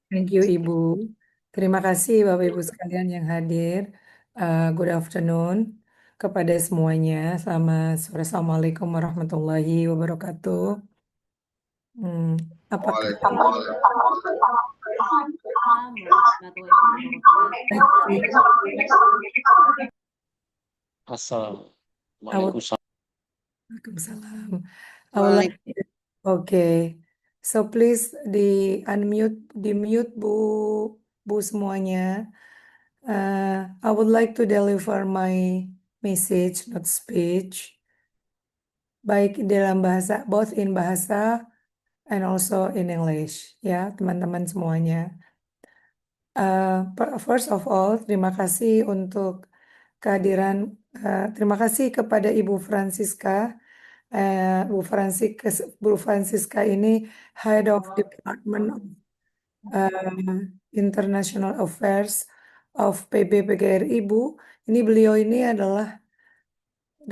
Thank you, Ibu. Terima kasih Bapak Ibu sekalian yang hadir. Good afternoon kepada semuanya. Selamat sore. Assalamualaikum warahmatullahi wabarakatuh. Hmm, apakah Waalaikumsalam warahmatullahi wabarakatuh. Assalamualaikum. Waalaikumsalam. I would like, okay. So please di mute Bu semuanya. I would like to deliver my message, not speech. Baik dalam bahasa, both in bahasa and also in English, ya teman-teman semuanya. First of all, terima kasih untuk kehadiran, terima kasih kepada Ibu Francisca. Bu Francisca ini Head of Department of International Affairs of Pgri. Ibu. Ini beliau ini adalah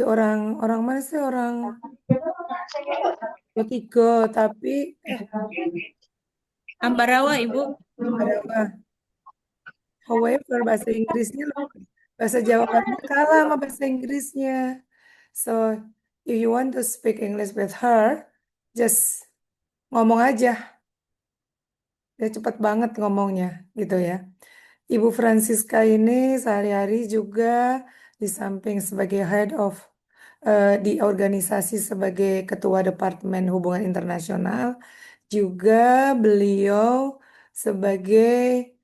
orang mana sih orang ketiga, tapi Ambarawa, Ibu. Ambarawa. However, bahasa Inggrisnya bahasa Jawanya kalah sama bahasa Inggrisnya. So, if you want to speak English with her, just ngomong aja. Dia cepat banget ngomongnya, gitu ya. Ibu Francisca ini sehari-hari juga di samping sebagai head of di organisasi sebagai ketua Departemen Hubungan Internasional, juga beliau sebagai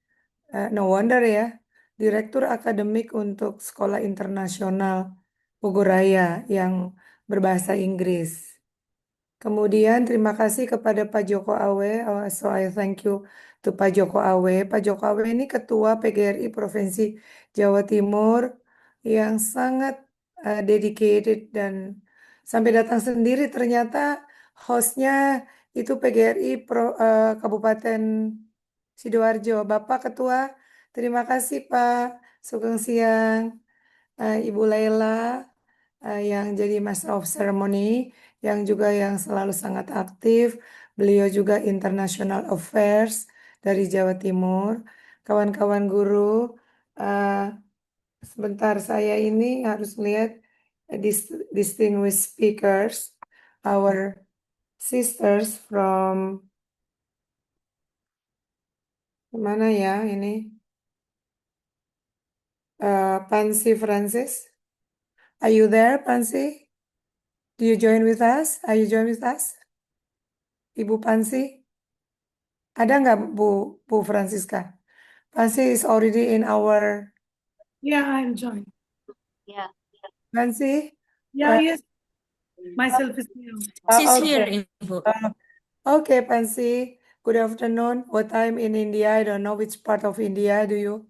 no wonder ya, Direktur Akademik untuk Sekolah Internasional Bogoraya yang berbahasa Inggris. Kemudian terima kasih kepada Pak Joko Awe. So I thank you to Pak Joko Awe. Pak Joko Awe ini Ketua PGRI Provinsi Jawa Timur yang sangat dedicated dan sampai datang sendiri ternyata hostnya itu PGRI Kabupaten Sidoarjo. Bapak Ketua, terima kasih Pak. Sugeng siang. Ibu Laila yang jadi Master of Ceremony, yang juga yang selalu sangat aktif. Beliau juga International Affairs dari Jawa Timur. Kawan-kawan guru, uh, sebentar saya ini harus melihat distinguished speakers, our sisters from mana ya ini? Pansy Francis. Are you there, Pansy? Do you join with us? Are you join with us? Ibu Pansy? Ada nggak Bu Francisca? Pansy is already in our Yeah, I'm joined. Yeah. Pansy? Yeah, yes. Myself is here. She's Okay. here, Ibu. Okay, Pansy. Good afternoon. What time in India? I don't know which part of India do you?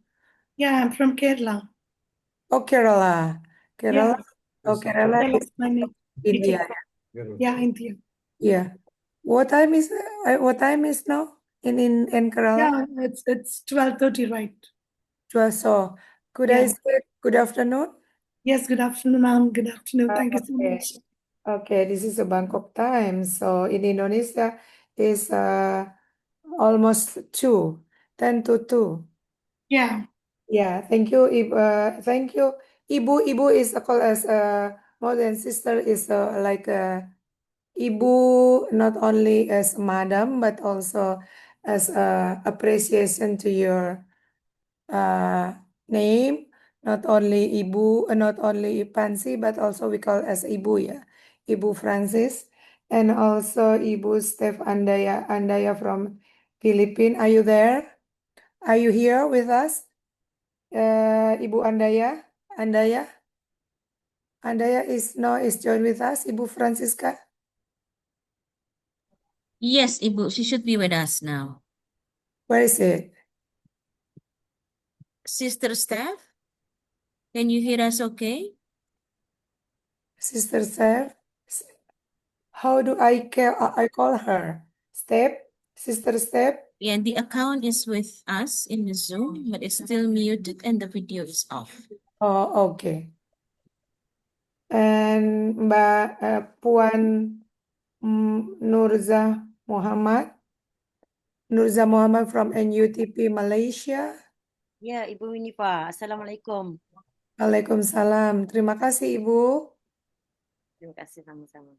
Yeah, I'm from Kerala. Oh, Kerala. Kerala. Yeah. Oh, Kerala Yeah, is it's my name. India. Yeah, India. Yeah. What time is now in Kerala? Yeah, it's 12:30, right? 12. So could I Yeah. say good afternoon? Yes, good afternoon, ma'am. Good afternoon. Thank you so Okay. much. Okay, this is a Bangkok time. So in Indonesia is almost 2, 10 to 2. Yeah. Yeah, thank you. Thank you. Ibu, Ibu is called as more than sister is like Ibu, not only as madam but also as appreciation to your name. Not only Ibu, not only Pansy, but also we call as Ibu ya. Ibu Francis, and also Ibu Steph Andaya from Philippines. Are you there? Are you here with us? Ibu Andaya is joined with us. Ibu Francisca. Yes, Ibu. She should be with us now. Where is it? Sister Steph, can you hear us okay? Sister Steph. How do I call her? Sister Steph. Yeah, the account is with us in the Zoom, but it's still muted and the video is off. Oh, okay. And Mbak Puan Nurza Muhammad. Nurza Muhammad from NUTP Malaysia. Ya, Ibu Winifa. Assalamualaikum. Waalaikumsalam. Terima kasih Ibu. Terima kasih sama-sama.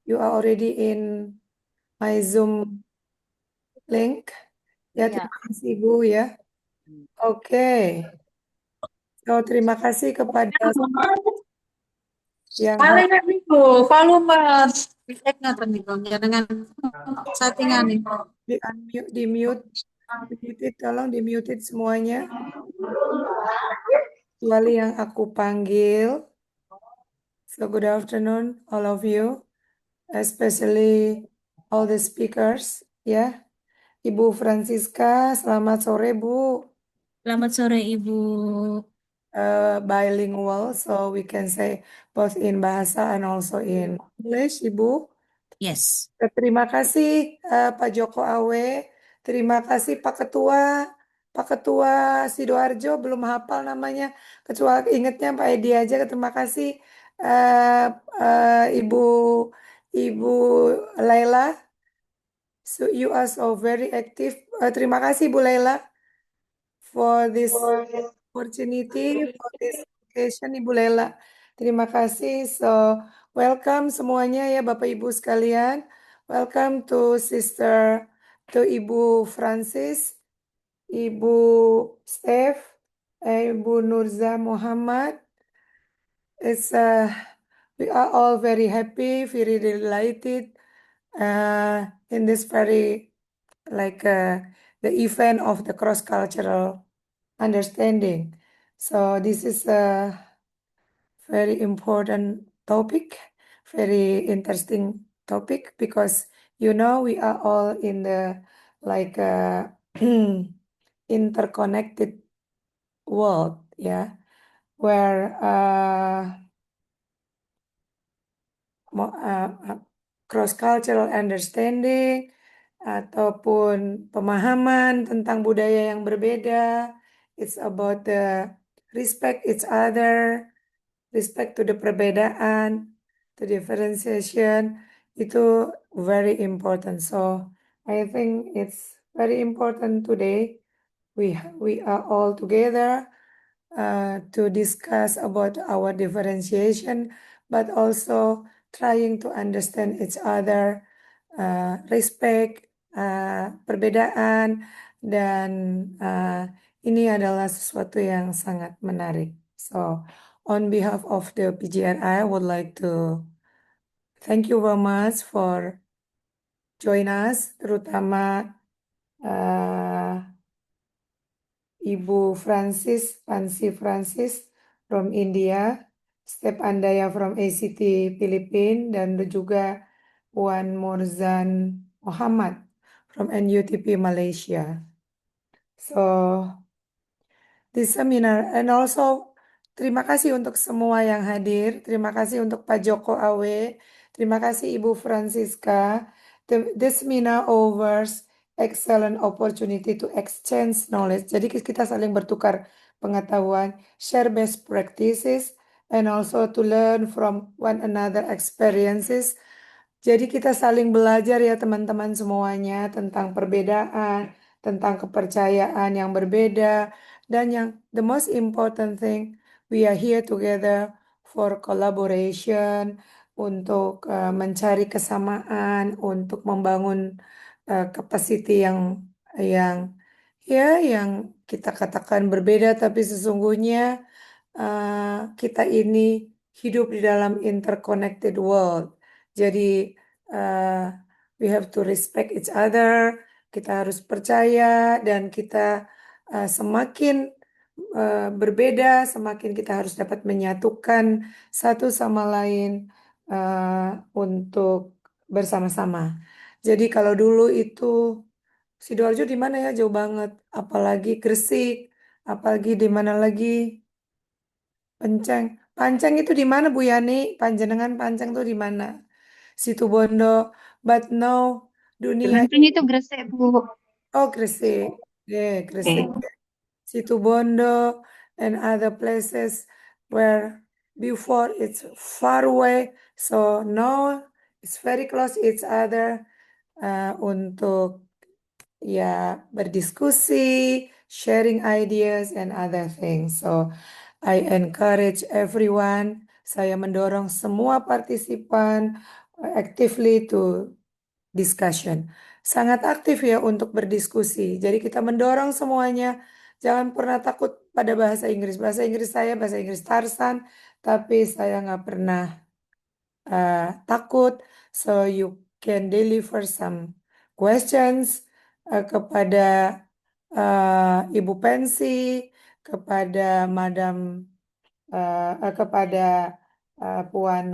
You are already in my Zoom link. Ya, Iya. terima kasih Ibu ya. Oke. So, terima kasih kepada yang Paling itu volume mic-nya dengan settingan nih. di mute, tolong di muted semuanya. Kecuali yang aku panggil. So, good afternoon all of you, especially all the speakers, ya. Ibu Francisca, selamat sore Bu. Selamat sore Ibu. Bilingual, so we can say both in bahasa and also in English, Ibu. Yes. Terima kasih Pak Joko Awe, terima kasih Pak Ketua Sidoarjo, belum hafal namanya, kecuali ingetnya Pak Edi aja. Terima kasih Ibu Laila, so you are so very active. Terima kasih Bu Laila for this opportunity, for this occasion, Ibu Lela. Terima kasih. So, welcome semuanya ya Bapak Ibu sekalian. Welcome to Ibu Francis, Ibu Steph, Ibu Nurza Muhammad. We are all very happy, very delighted in this very the event of the cross-cultural understanding. So this is a very important topic, very interesting topic, because we are all in the interconnected world, where cross-cultural understanding ataupun pemahaman tentang budaya yang berbeda. It's about the respect each other, respect to the perbedaan, the differentiation, itu very important. So I think it's very important today. We are all together to discuss about our differentiation, but also trying to understand each other, respect perbedaan, dan ini adalah sesuatu yang sangat menarik. So, on behalf of the PGRI, I would like to thank you very much for join us, terutama Ibu Pansy Francis from India, Step Andaya from ACT Philippines, dan juga Wan Morzan Muhammad from NUTP Malaysia. So, this seminar, and also terima kasih untuk semua yang hadir, terima kasih untuk Pak Joko Awe, terima kasih Ibu Francisca. This seminar offers excellent opportunity to exchange knowledge. Jadi kita saling bertukar pengetahuan, share best practices, and also to learn from one another experiences. Jadi kita saling belajar ya teman-teman semuanya tentang perbedaan, tentang kepercayaan yang berbeda, dan yang the most important thing, we are here together for collaboration, untuk mencari kesamaan, untuk membangun capacity yang kita katakan berbeda, tapi sesungguhnya kita ini hidup di dalam interconnected world. Jadi we have to respect each other. Kita harus percaya, dan kita semakin berbeda, semakin kita harus dapat menyatukan satu sama lain untuk bersama-sama. Jadi kalau dulu itu Sidoarjo di mana ya? Jauh banget. Apalagi Gresik, apalagi di mana lagi? Panceng itu di mana Bu Yani? Panjenengan Panceng itu di mana? Situbondo. But now dunia Panceng itu Gresik, Bu. Gresik. Gresik. Situbondo and other places where before it's far away. So now it's very close each other. untuk ya berdiskusi, sharing ideas and other things. So I encourage everyone, saya mendorong semua partisipan actively to discussion. Sangat aktif ya untuk berdiskusi. Jadi kita mendorong semuanya, jangan pernah takut pada bahasa Inggris. Bahasa Inggris saya bahasa Inggris Tarsan, tapi saya nggak pernah takut. So you can deliver some questions kepada Ibu Pensi, kepada Madam, kepada Puan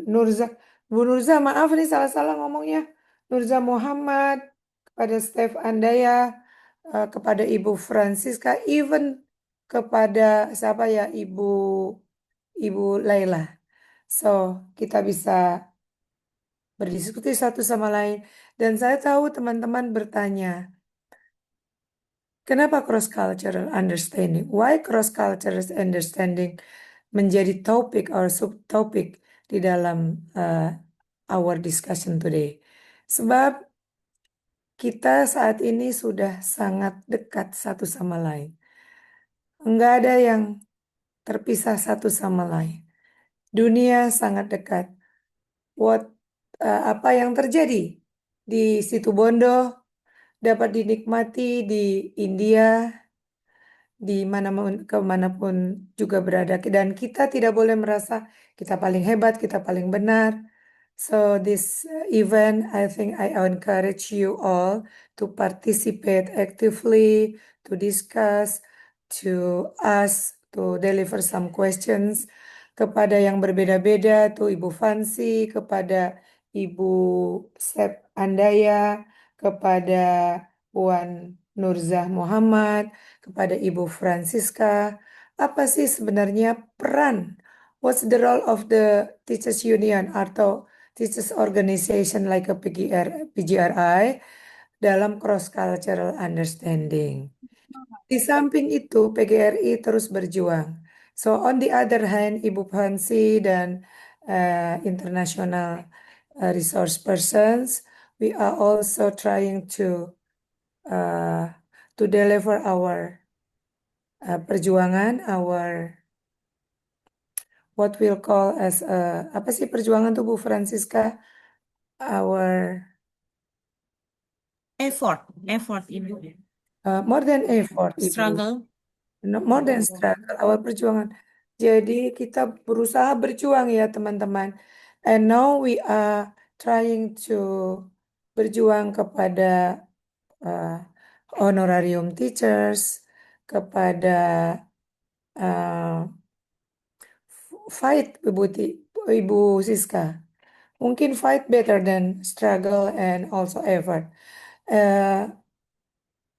Nurza, Bu Nurza, maaf nih salah-salah ngomongnya. Nurza Muhammad, kepada Steph Andaya, kepada Ibu Francisca, even kepada siapa ya, Ibu Laila. So, kita bisa berdiskusi satu sama lain. Dan saya tahu teman-teman bertanya, kenapa cross-cultural understanding? Why cross-cultural understanding menjadi topik or subtopik di dalam our discussion today? Sebab kita saat ini sudah sangat dekat satu sama lain. Enggak ada yang terpisah satu sama lain. Dunia sangat dekat. Apa yang terjadi di Situ Bondo dapat dinikmati di India, di mana kemanapun juga berada. Dan kita tidak boleh merasa kita paling hebat, kita paling benar. So this event, I think I encourage you all to participate actively, to discuss, to ask, to deliver some questions kepada yang berbeda-beda, tuh Ibu Fansi, kepada Ibu Sep Andaya, kepada Puan Nurzah Muhammad, kepada Ibu Francisca. Apa sih sebenarnya peran? What's the role of the Teachers Union atau Teachers Organization like a PGRI dalam cross-cultural understanding? Di samping itu, PGRI terus berjuang. So on the other hand, Ibu Hansi dan International Resource Persons, we are also trying uh, to deliver our perjuangan, our what we'll call as apa sih perjuangan tuh Bu Francisca? Our Effort, Ibu. more than effort, Ibu. Struggle. More than struggle, our perjuangan. Jadi kita berusaha berjuang ya teman-teman. And now we are trying to berjuang kepada honorarium teachers, kepada uh, fight Ibu Siska. Mungkin fight better than struggle and also effort.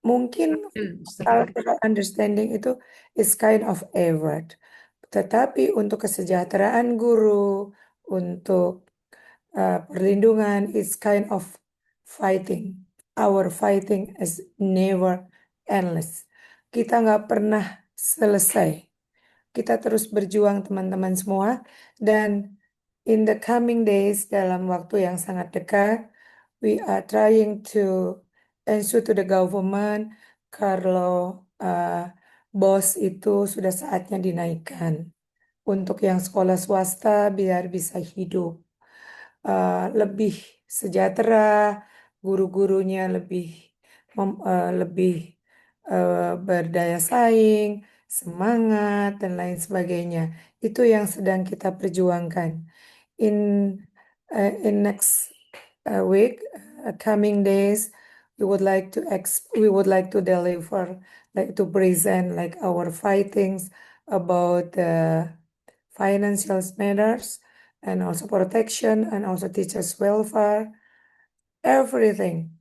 Mungkin cultural understanding itu is kind of effort. Tetapi untuk kesejahteraan guru, untuk perlindungan, it's kind of fighting. Our fighting is never endless. Kita nggak pernah selesai. Kita terus berjuang teman-teman semua. Dan in the coming days, dalam waktu yang sangat dekat, we are trying to ensure to the government kalau BOS itu sudah saatnya dinaikkan. Untuk yang sekolah swasta biar bisa hidup lebih sejahtera, guru-gurunya lebih berdaya saing, semangat dan lain sebagainya. Itu yang sedang kita perjuangkan. In in next week, coming days, we would like to deliver, like to present like our fightings about the financial matters and also protection and also teachers' welfare, everything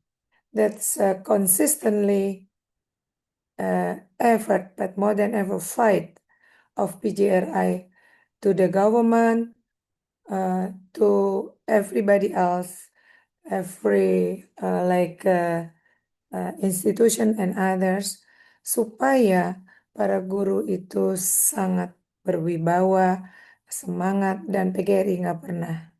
that's consistently effort, but more than ever fight of PGRI to the government, to everybody else, every institution and others, supaya para guru itu sangat berwibawa, semangat, dan PGRI nggak pernah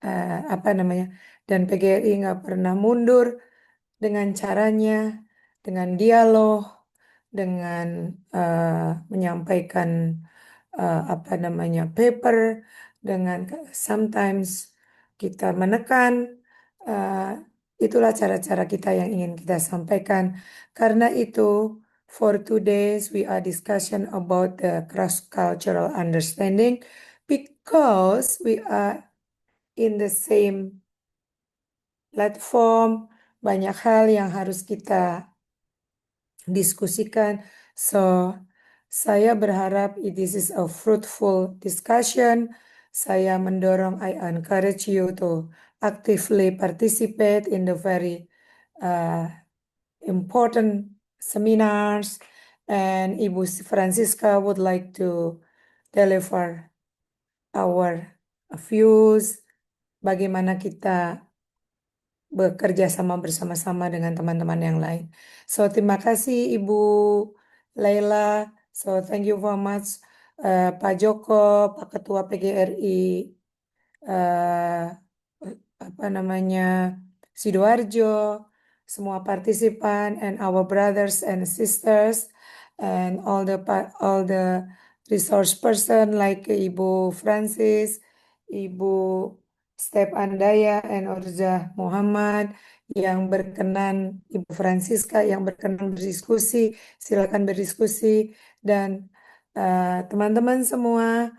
apa namanya, dan PGRI nggak pernah mundur dengan caranya, dengan dialog, dengan menyampaikan apa namanya paper, dengan sometimes kita menekan. eh, Itulah cara-cara kita yang ingin kita sampaikan. Karena itu, for today's we are discussion about the cross-cultural understanding because we are in the same platform. Banyak hal yang harus kita diskusikan. So, saya berharap this is a fruitful discussion. Saya mendorong, I encourage you to actively participate in the very important seminars. And Ibu Francisca would like to deliver our views, bagaimana kita bekerja sama bersama-sama dengan teman-teman yang lain. So, terima kasih Ibu Laila. So, thank you very much Pak Joko, Pak Ketua PGRI, eh, apa namanya, Sidoarjo, semua partisipan, and our brothers and sisters, and all the resource person like Ibu Francis, Ibu Step Andaya, and Orza Muhammad yang berkenan, Ibu Francisca yang berkenan berdiskusi, silakan berdiskusi, dan teman-teman semua.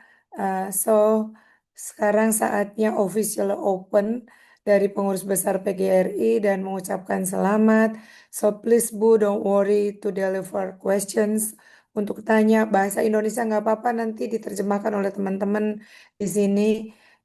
So, sekarang saatnya official open dari pengurus besar PGRI dan mengucapkan selamat. So please Bu, don't worry to deliver questions. Untuk tanya bahasa Indonesia nggak apa-apa, nanti diterjemahkan oleh teman-teman di sini.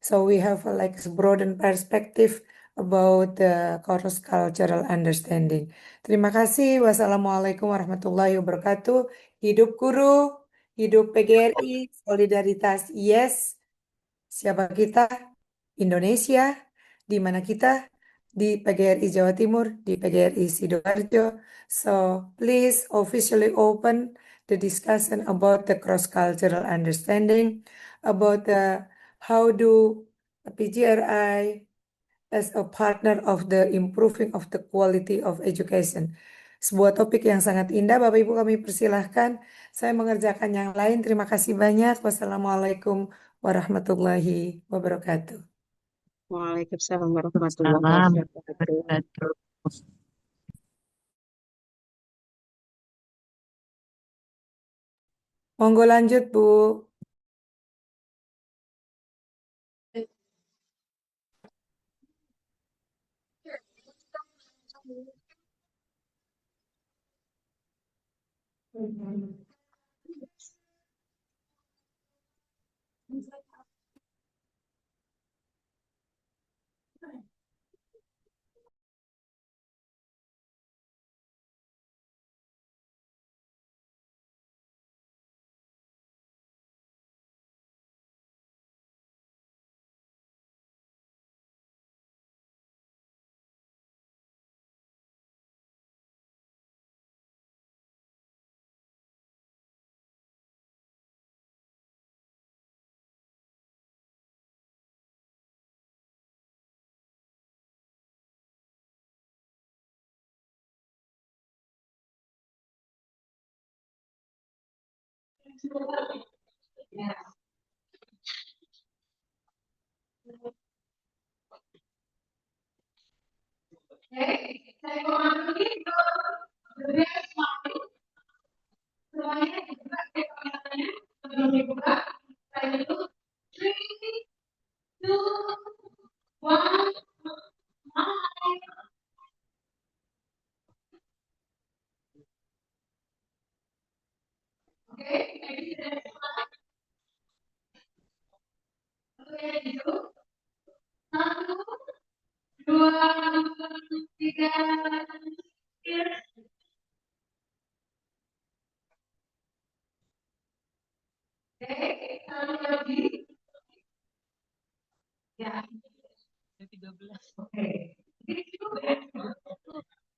So we have a like broaden perspective about the cross cultural understanding. Terima kasih. Wassalamualaikum warahmatullahi wabarakatuh. Hidup guru, hidup PGRI, solidaritas yes. Siapa kita? Indonesia. Di mana kita? Di PGRI Jawa Timur, di PGRI Sidoarjo. So, please officially open the discussion about the cross-cultural understanding, about how do PGRI as a partner of the improving of the quality of education. Sebuah topik yang sangat indah, Bapak Ibu kami persilahkan. Saya mengerjakan yang lain. Terima kasih banyak. Wassalamualaikum warahmatullahi wabarakatuh. Waalaikumsalam warahmatullahi wabarakatuh. Monggo lanjut, Bu.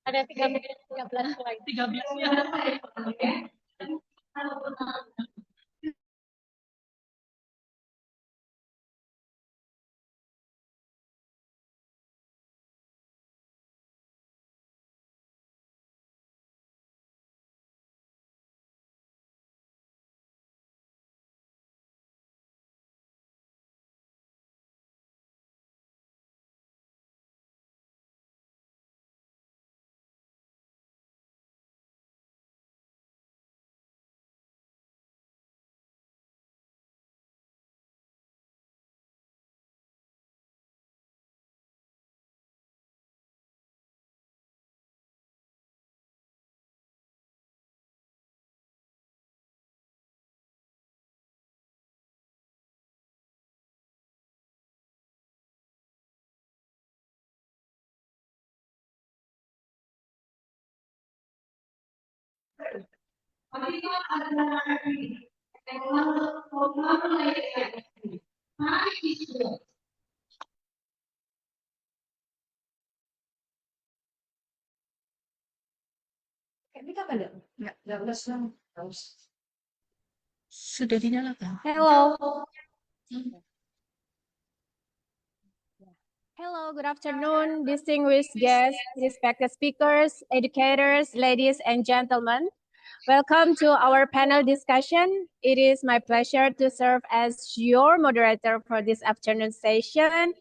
Ada 13 lagi. 13 ya. Sudah dinyalakan. Hello. Hello, good afternoon, distinguished guests, respected speakers, educators, ladies and gentlemen. Welcome to our panel discussion. It is my pleasure to serve as your moderator for this afternoon session.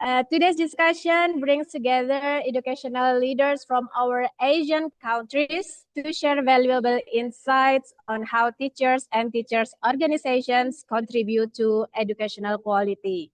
Today's discussion brings together educational leaders from our Asian countries to share valuable insights on how teachers and teachers organizations contribute to educational quality.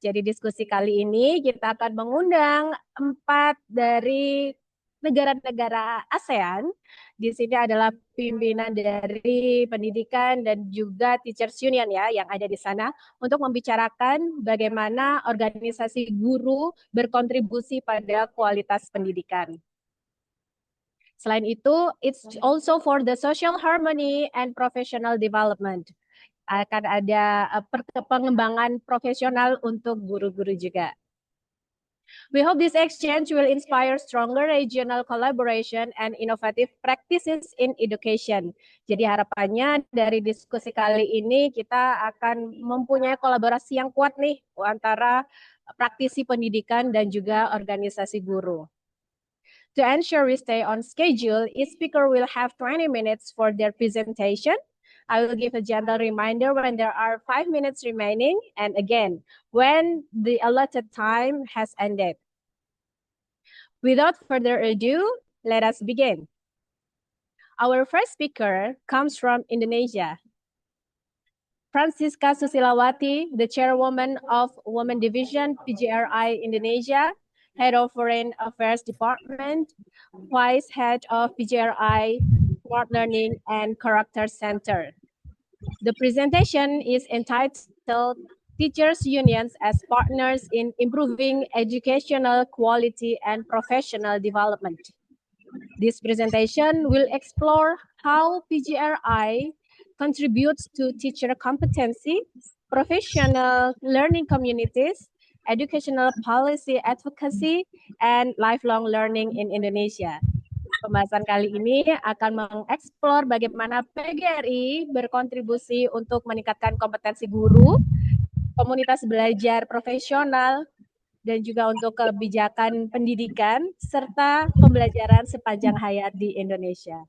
Jadi diskusi kali ini kita akan mengundang 4 dari negara-negara ASEAN. Di sini adalah pimpinan dari pendidikan dan juga Teachers Union ya yang ada di sana untuk membicarakan bagaimana organisasi guru berkontribusi pada kualitas pendidikan. Selain itu, it's also for the social harmony and professional development. Akan ada pengembangan profesional untuk guru-guru juga. We hope this exchange will inspire stronger regional collaboration and innovative practices in education. Jadi harapannya dari diskusi kali ini kita akan mempunyai kolaborasi yang kuat nih antara praktisi pendidikan dan juga organisasi guru. To ensure we stay on schedule, each speaker will have 20 minutes for their presentation. I will give a gentle reminder when there are 5 minutes remaining, and again, when the allotted time has ended. Without further ado, let us begin. Our first speaker comes from Indonesia. Francisca Susilawati, the chairwoman of Women Division, Pgri Indonesia, Head of Foreign Affairs Department, Vice Head of Pgri Smart Learning and Character Center. The presentation is entitled Teachers Unions as Partners in Improving Educational Quality and Professional Development. This presentation will explore how PGRI contributes to teacher competency, professional learning communities, educational policy advocacy, and lifelong learning in Indonesia. Pembahasan kali ini akan mengeksplor bagaimana PGRI berkontribusi untuk meningkatkan kompetensi guru, komunitas belajar profesional, dan juga untuk kebijakan pendidikan, serta pembelajaran sepanjang hayat di Indonesia.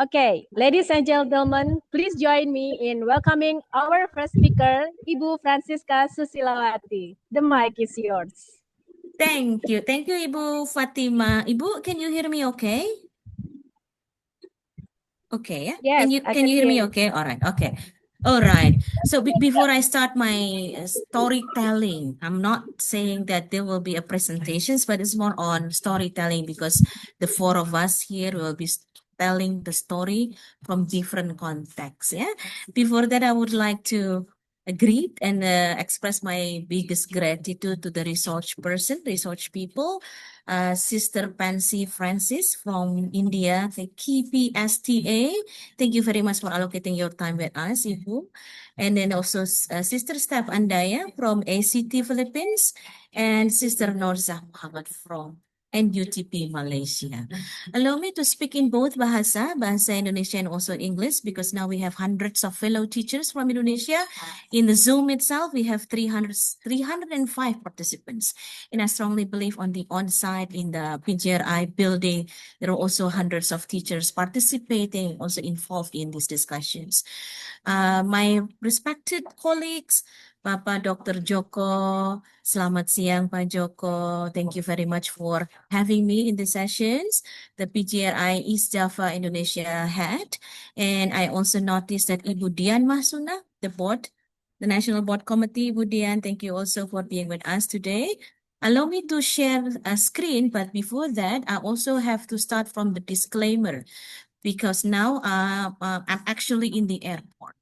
Okay, ladies and gentlemen, please join me in welcoming our first speaker, Ibu Francisca Susilawati. The mic is yours. Thank you, Ibu Fatima. Ibu, can you hear me okay? Okay, yeah? Yes, Can you hear me okay? All right, okay. All right. So before I start my storytelling, I'm not saying that there will be a presentations, but it's more on storytelling because the 4 of us here will be telling the story from different contexts. Yeah. Before that, I would like to greet and express my biggest gratitude to the research people, Sister Pansy Francis from India, the KPSTA. Thank you very much for allocating your time with us, Ibu. And then also Sister Steph Andaya from ACT Philippines and Sister Norzah Muhammad from NUTP Malaysia. Allow me to speak in both bahasa Indonesia and also English, because now we have hundreds of fellow teachers from Indonesia. In the Zoom itself, we have 305 participants. And I strongly believe on the on-site in the PGRI building, there are also hundreds of teachers participating, also involved in these discussions. My respected colleagues, Bapak Dr. Joko, selamat siang Pak Joko. Thank you very much for having me in the sessions. The PGRI East Java Indonesia head. And I also noticed that Ibu Dian Mahsuna, the National Board Committee. Ibu Dian, thank you also for being with us today. Allow me to share a screen, but before that, I also have to start from the disclaimer because now I'm actually in the airport.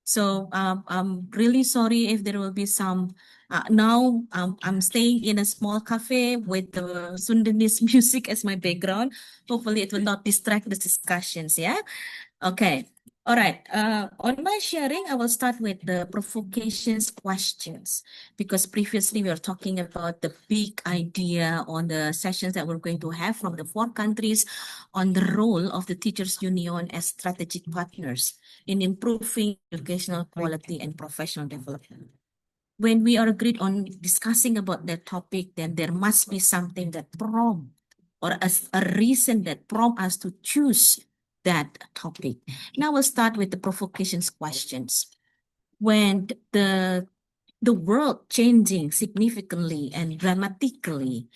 So I'm really sorry if there will be some Now I'm staying in a small cafe with the Sundanese music as my background. Hopefully it will not distract the discussions, yeah? Okay. All right. On my sharing, I will start with the provocations questions because previously we were talking about the big idea on the sessions that we're going to have from the 4 countries on the role of the teachers union as strategic partners in improving educational quality and professional development. When we are agreed on discussing about that topic, then there must be something that prompt or a reason that prompt us to choose that topic. Now we'll start with the provocations questions. When the world changing significantly and dramatically,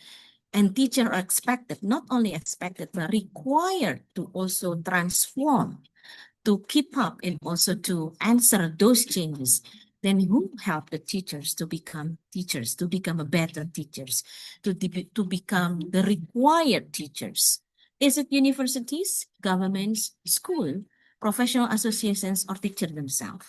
and teachers are expected, not only expected, but required to also transform, to keep up and also to answer those changes, then who help the teachers to become a better teachers, to become the required teachers? Is it universities, governments, school, professional associations, or teachers themselves?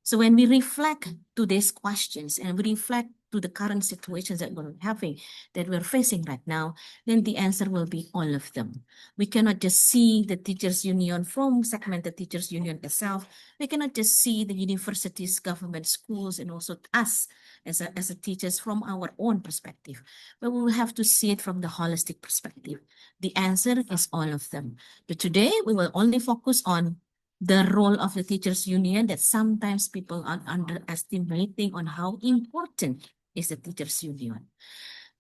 So when we reflect to these questions and we reflect to the current situations that we're having, that we're facing right now, then the answer will be all of them. We cannot just see the teachers union from segmented teachers union itself. We cannot just see the universities, government, schools, and also us as a teachers from our own perspective. But we will have to see it from the holistic perspective. The answer is all of them. But today we will only focus on the role of the teachers union that sometimes people are underestimating on how important is the teachers union.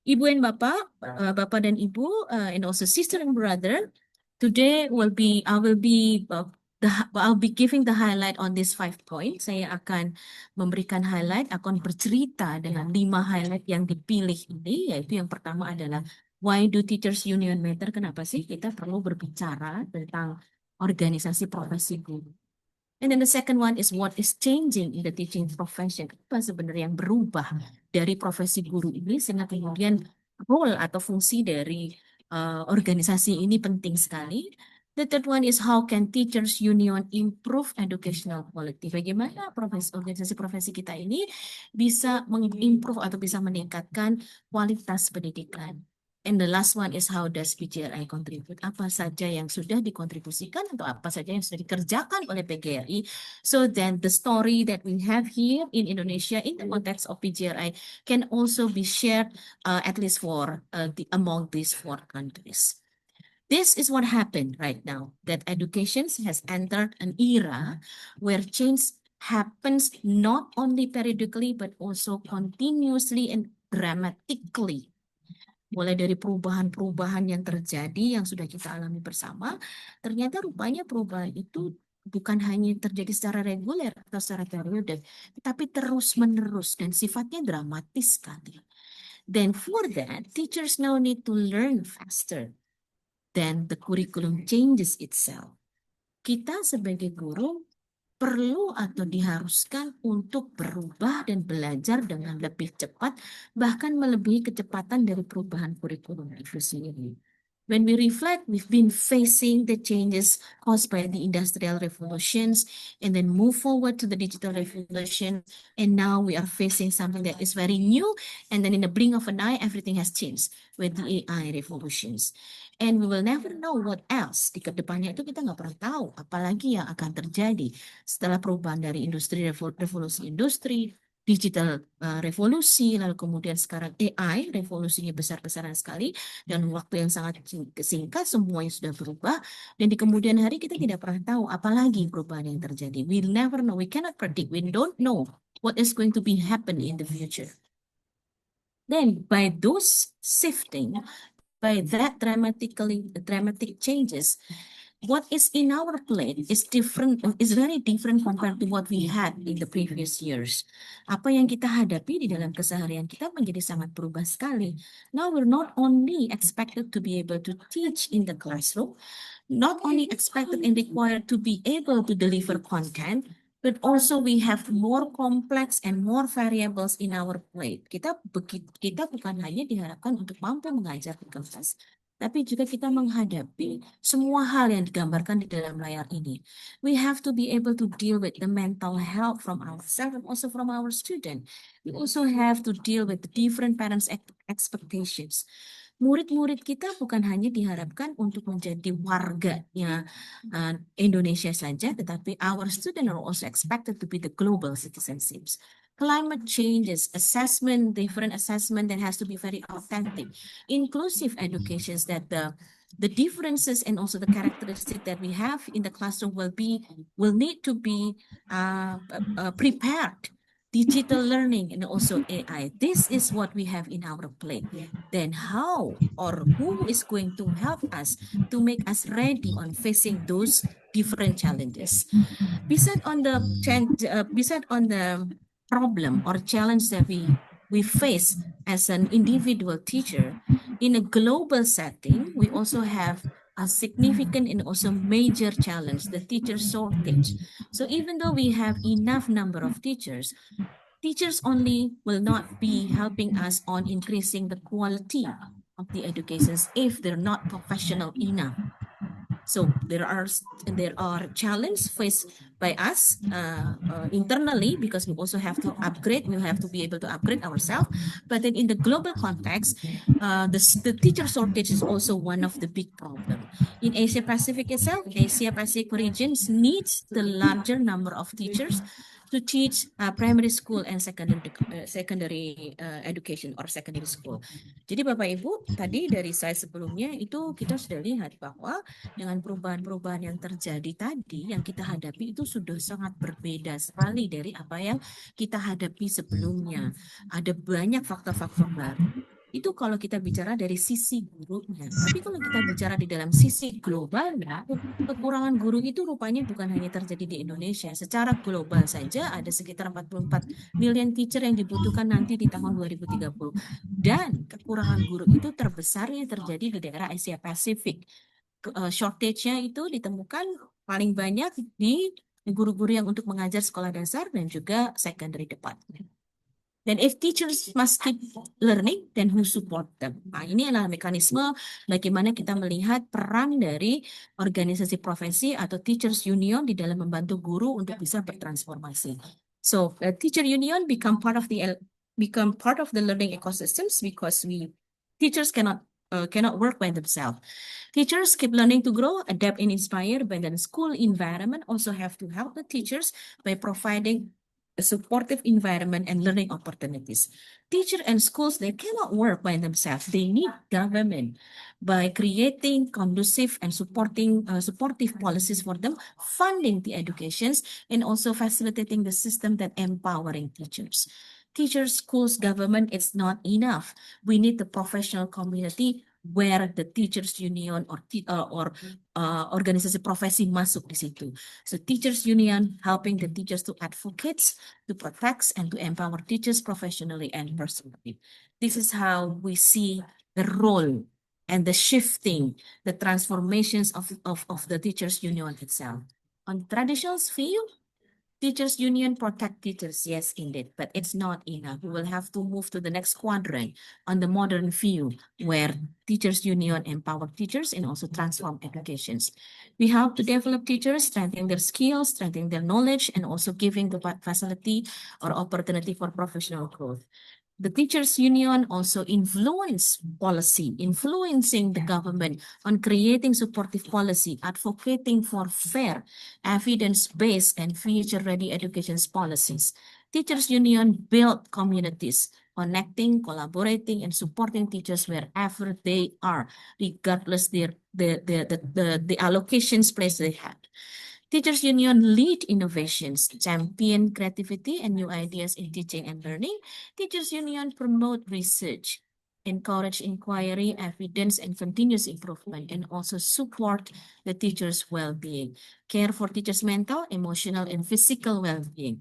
Ibu and Bapak, Bapak dan Ibu, and also sister and brother, today I'll be giving the highlight on these 5 points. Saya akan memberikan highlight, akan bercerita dengan 5 highlight yang dipilih ini, yaitu yang pertama adalah why do teachers union matter? Kenapa sih kita perlu berbicara tentang organisasi profesi guru? And then the second one is what is changing in the teaching profession. Apa sebenarnya yang berubah dari profesi guru ini sehingga kemudian role atau fungsi dari organisasi ini penting sekali. The third one is how can teachers union improve educational quality. Bagaimana organisasi profesi kita ini bisa mengimprove atau bisa meningkatkan kualitas pendidikan. And the last one is how does PGRI contribute? Apa saja yang sudah dikontribusikan atau apa saja yang sudah dikerjakan oleh PGRI? So then the story that we have here in Indonesia in the context of PGRI can also be shared at least for among these 4 countries. This is what happened right now, that education has entered an era where change happens not only periodically but also continuously and dramatically. Mulai dari perubahan-perubahan yang terjadi yang sudah kita alami bersama, ternyata rupanya perubahan itu bukan hanya terjadi secara reguler atau secara periodik, tetapi terus-menerus dan sifatnya dramatis sekali. Then for that, teachers now need to learn faster than the curriculum changes itself. Kita sebagai guru perlu atau diharuskan untuk berubah dan belajar dengan lebih cepat, bahkan melebihi kecepatan dari perubahan kurikulum itu sendiri. When we reflect, we've been facing the changes caused by the industrial revolutions and then move forward to the digital revolution. And now we are facing something that is very new. And then in the blink of an eye, everything has changed with the AI revolutions. And we will never know what else. Di kedepannya itu kita nggak pernah tahu apalagi yang akan terjadi setelah perubahan dari industri revolusi industri, digital revolusi, lalu kemudian sekarang AI revolusinya besar-besaran sekali dan waktu yang sangat singkat semuanya sudah berubah dan di kemudian hari kita tidak pernah tahu apalagi perubahan yang terjadi. We never know, we cannot predict, we don't know what is going to be happen in the future. Then by those shifting, by that dramatic changes, what is in our plate is different, is very different compared to what we had in the previous years. Apa yang kita hadapi di dalam keseharian kita menjadi sangat berubah sekali. Now we're not only expected to be able to teach in the classroom, not only expected and required to be able to deliver content, but also we have more complex and more variables in our plate. Kita bukan hanya diharapkan untuk mampu mengajar di kelas, tapi juga kita menghadapi semua hal yang digambarkan di dalam layar ini. We have to be able to deal with the mental health from ourselves and also from our student. We also have to deal with the different parents' expectations. Murid-murid kita bukan hanya diharapkan untuk menjadi warganya Indonesia saja, tetapi our students are also expected to be the global citizenships. Climate changes, assessment, different assessment that has to be very authentic. Inclusive educations that the differences and also the characteristic that we have in the classroom will need to be prepared. Digital learning and also AI. This is what we have in our plate. Then how or who is going to help us to make us ready on facing those different challenges? Beside on the problem or challenge that we face as an individual teacher, in a global setting, we also have a significant and also major challenge, the teacher shortage. So even though we have enough number of teachers only will not be helping us on increasing the quality of the educations if they're not professional enough. So there are challenges faced by us internally, because we also have to upgrade. We have to be able to upgrade ourselves. But then in the global context, the teacher shortage is also one of the big problems. In Asia Pacific itself, Asia Pacific regions needs the larger number of teachers to teach primary school and secondary education or secondary school. Jadi Bapak Ibu, tadi dari saya sebelumnya itu kita sudah lihat bahwa dengan perubahan-perubahan yang terjadi tadi, yang kita hadapi itu sudah sangat berbeda sekali dari apa yang kita hadapi sebelumnya. Ada banyak faktor-faktor baru. Itu kalau kita bicara dari sisi gurunya. Tapi kalau kita bicara di dalam sisi globalnya, kekurangan guru itu rupanya bukan hanya terjadi di Indonesia. Secara global saja ada sekitar 44 million teacher yang dibutuhkan nanti di tahun 2030. Dan kekurangan guru itu terbesarnya terjadi di daerah Asia Pasifik. Shortage-nya itu ditemukan paling banyak di guru-guru yang untuk mengajar sekolah dasar dan juga secondary department. Dan if teachers must keep learning, then who support them? Nah, ini adalah mekanisme bagaimana kita melihat peran dari organisasi profesi atau teachers union di dalam membantu guru untuk bisa bertransformasi. So, teacher union become part of the learning ecosystems because teachers cannot work by themselves. Teachers keep learning to grow, adapt, and inspire, but then school environment also have to help the teachers by providing a supportive environment and learning opportunities. Teachers and schools, they cannot work by themselves. They need government by creating conducive and supportive policies for them, funding the educations, and also facilitating the system that empowering teachers. Teachers, schools, government, it's not enough. We need the professional community where the teachers union or organisasi profesi masuk di situ. So teachers union helping the teachers to advocate, to protect, and to empower teachers professionally and personally. This is how we see the role and the shifting, the transformations of the teachers union itself. On traditional view, teachers union protect teachers, yes, indeed, but it's not enough. We will have to move to the next quadrant on the modern view, where teachers union empower teachers and also transform educations. We have to develop teachers, strengthen their skills, strengthen their knowledge, and also giving the facility or opportunity for professional growth. The teachers union also influence policy, influencing the government on creating supportive policy, advocating for fair, evidence-based, and future-ready education policies. Teachers union build communities, connecting, collaborating, and supporting teachers wherever they are, regardless the allocations place they have. Teachers union lead innovations, champion creativity and new ideas in teaching and learning. Teachers union promote research, encourage inquiry, evidence, and continuous improvement, and also support the teachers' well-being, care for teachers' mental, emotional, and physical well-being.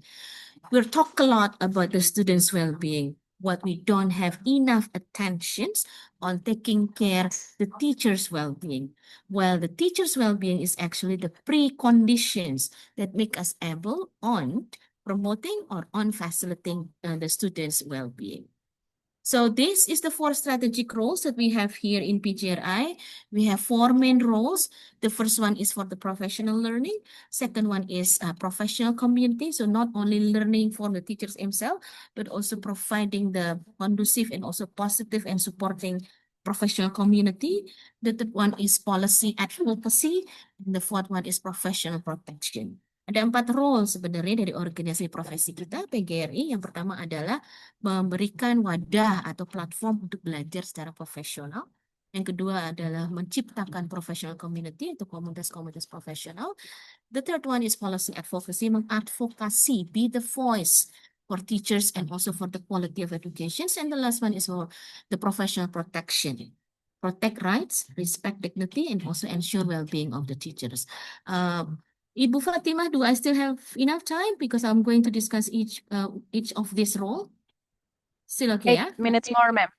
We'll talk a lot about the students' well-being. What we don't have enough attentions on taking care the teacher's well-being. Well, the teacher's well-being is actually the preconditions that make us able on promoting or on facilitating the students' well-being. So this is the four strategic roles that we have here in PGRI. We have four main roles. The first one is for the professional learning. Second one is professional community. So not only learning for the teachers themselves, but also providing the conducive and also positive and supporting professional community. The third one is policy advocacy. And the fourth one is professional protection. Ada 4 role sebenarnya dari organisasi profesi kita, PGRI. Yang pertama adalah memberikan wadah atau platform untuk belajar secara profesional. Yang kedua adalah menciptakan professional community atau komunitas-komunitas profesional. The third one is policy advocacy, mengadvokasi, be the voice for teachers and also for the quality of education. And the last one is for the professional protection. Protect rights, respect dignity, and also ensure well-being of the teachers. Ibu Fatimah, do I still have enough time? Because I'm going to discuss each of this role. Still okay, 8 minutes more, ma'am.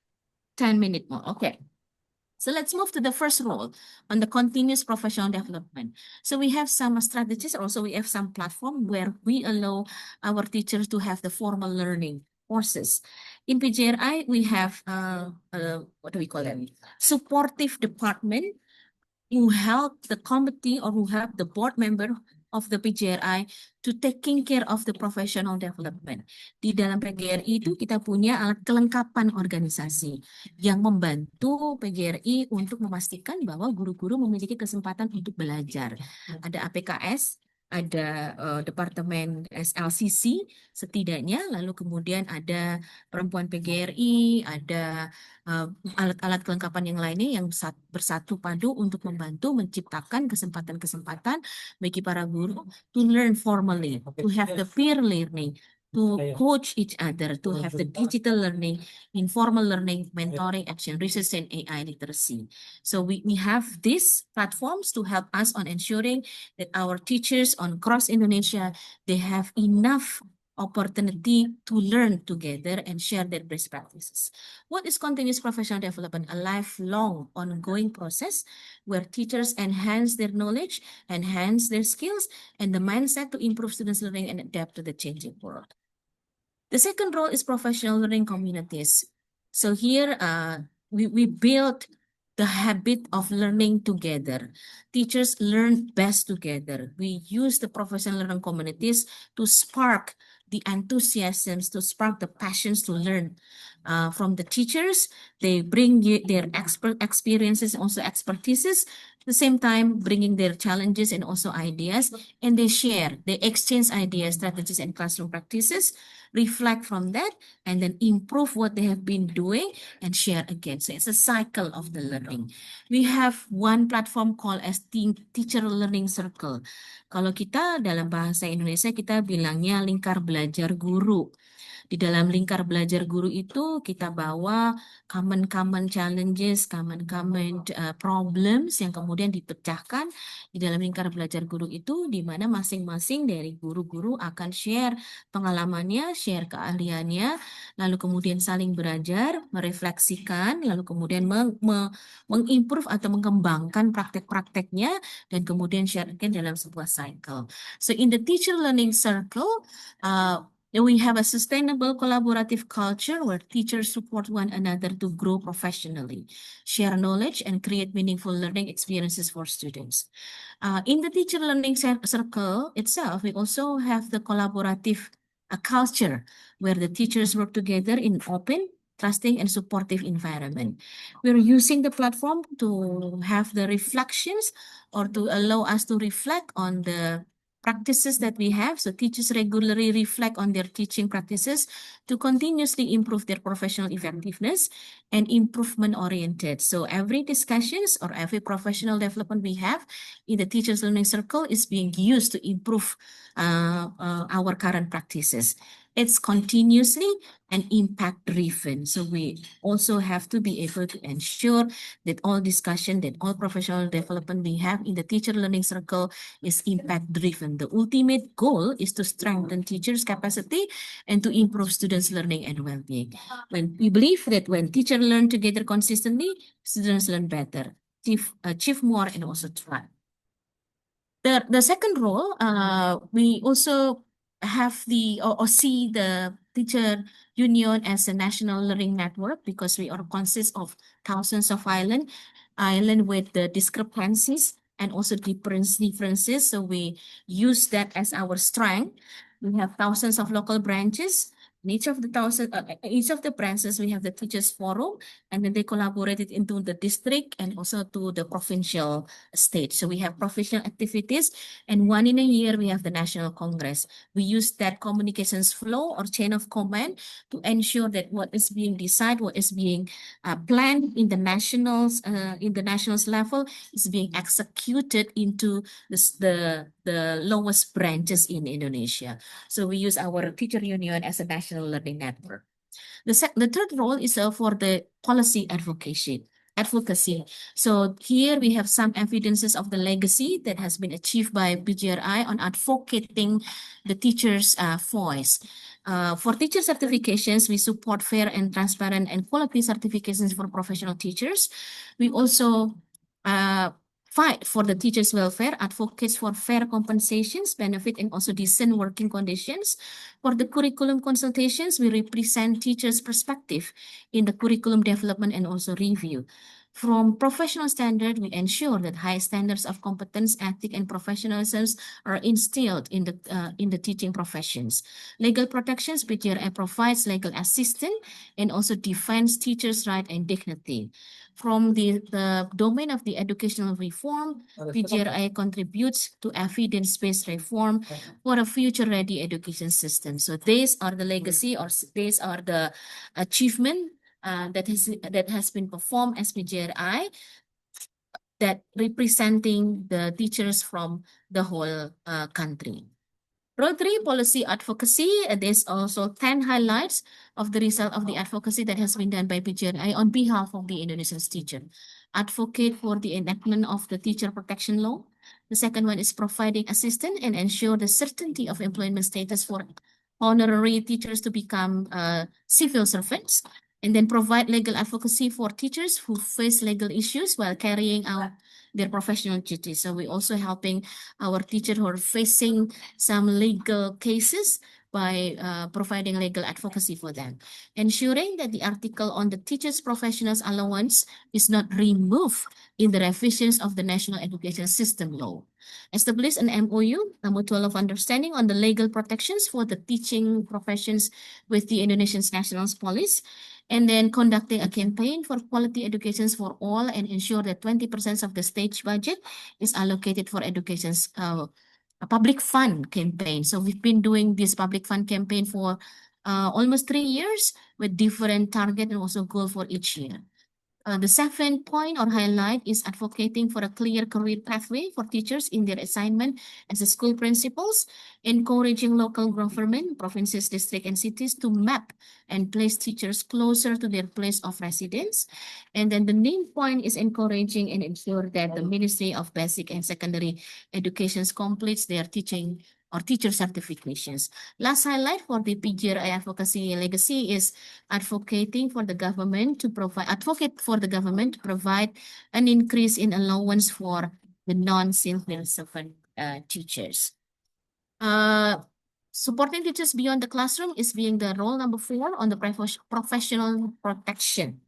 10 minutes more. Okay. So let's move to the first role on the continuous professional development. So we have some strategies, also we have some platform where we allow our teachers to have the formal learning courses. In PGRI, we have, what do we call them? Supportive department who help the committee or who help the board member of the PGRI to taking care of the professional development. Di dalam PGRI itu kita punya alat kelengkapan organisasi yang membantu PGRI untuk memastikan bahwa guru-guru memiliki kesempatan untuk belajar. Ada APKS, ada Departemen SLCC setidaknya, lalu kemudian ada perempuan PGRI, ada alat-alat kelengkapan yang lainnya yang bersatu padu untuk membantu menciptakan kesempatan-kesempatan bagi para guru to learn formally, to have the peer learning, to coach each other, to have the digital learning, informal learning, mentoring, action research, and AI literacy. So we have these platforms to help us on ensuring that our teachers on cross Indonesia, they have enough opportunity to learn together and share their best practices. What is continuous professional development? A lifelong ongoing process where teachers enhance their knowledge, enhance their skills, and the mindset to improve students' learning and adapt to the changing world. The second role is professional learning communities. So here we build the habit of learning together. Teachers learn best together. We use the professional learning communities to spark the enthusiasms, to spark the passions to learn from the teachers. They bring their experiences, also expertises, at the same time bringing their challenges and also ideas, and they share, they exchange ideas, strategies, and classroom practices, reflect from that, and then improve what they have been doing and share again. So it's a cycle of the learning. We have one platform called as Teacher Learning Circle. Kalau kita dalam bahasa Indonesia, kita bilangnya lingkar belajar guru. Di dalam lingkar belajar guru itu kita bawa common challenges, common problems yang kemudian dipecahkan di dalam lingkar belajar guru itu, di mana masing-masing dari guru-guru akan share pengalamannya, share keahliannya, lalu kemudian saling belajar, merefleksikan, lalu kemudian mengimprove atau mengembangkan praktek-prakteknya, dan kemudian sharekan dalam sebuah cycle. So in the teacher learning circle, we have a sustainable collaborative culture where teachers support one another to grow professionally, share knowledge, and create meaningful learning experiences for students. In the teacher learning circle itself, we also have the collaborative culture where the teachers work together in open, trusting, and supportive environment. We're using the platform to have the reflections or to allow us to reflect on the practices that we have. So teachers regularly reflect on their teaching practices to continuously improve their professional effectiveness and improvement oriented. So every discussions or every professional development we have in the teachers learning circle is being used to improve our current practices. It's continuously and impact driven. So we also have to be able to ensure that all discussion, that all professional development we have in the teacher learning circle is impact driven. The ultimate goal is to strengthen teachers' capacity and to improve students' learning and well-being. When we believe that when teachers learn together consistently, students learn better, achieve more, and also thrive. The second role, we also have or see the teacher union as a national learning network because we are consist of thousands of island with the discrepancies and also differences. So we use that as our strength. We have thousands of local branches. In each of the branches, we have the teachers forum, and then they collaborated into the district and also to the provincial state. So we have professional activities, and one in a year we have the national congress. We use that communications flow or chain of command to ensure that what is being decided, what is being planned in the nationals level is being executed into the lowest branches in Indonesia. So we use our teacher union as a national learning network. The third role is for the policy advocacy. So here we have some evidences of the legacy that has been achieved by PGRI on advocating the teacher's voice. For teacher certifications, we support fair and transparent and quality certifications for professional teachers. We also fight for the teachers' welfare, advocates for fair compensations, benefit, and also decent working conditions. For the curriculum consultations, we represent teachers' perspective in the curriculum development and also review. From professional standard, we ensure that high standards of competence, ethic, and professionalism are instilled in the teaching professions. Legal protections, PGRI provides legal assistance and also defends teachers' right and dignity. From the domain of the educational reform, PGRI contributes to evidence-based reform for a future-ready education system. So these are the legacy, or these are the achievement that has been performed as PGRI that representing the teachers from the whole country. Road 3, policy advocacy. There's also 10 highlights of the result of the advocacy that has been done by PGRI on behalf of the Indonesian teacher. Advocate for the enactment of the teacher protection law. The second one is providing assistance and ensure the certainty of employment status for honorary teachers to become civil servants. And then provide legal advocacy for teachers who face legal issues while carrying out their professional duties. So we're also helping our teachers who are facing some legal cases by providing legal advocacy for them. Ensuring that the article on the teachers' professionals allowance is not removed in the revisions of the National Education System law. Establish an MOU, a mutual of understanding on the legal protections for the teaching professions with the Indonesian National Police, and then conducting a campaign for quality educations for all and ensure that 20% of the state budget is allocated for education's a public fund campaign. So we've been doing this public fund campaign for almost 3 years with different target and also goal for each year. The seventh point or highlight is advocating for a clear career pathway for teachers in their assignment as a school principals, encouraging local government, provinces, districts, and cities to map and place teachers closer to their place of residence. And then the main point is encouraging and ensure that the Ministry of Basic and Secondary Education completes their teaching or teacher certifications. Last highlight for the PGRI advocacy legacy is advocate for the government to provide an increase in allowance for the non-civil servant teachers. Supporting teachers beyond the classroom is being the role number 4 on the professional protection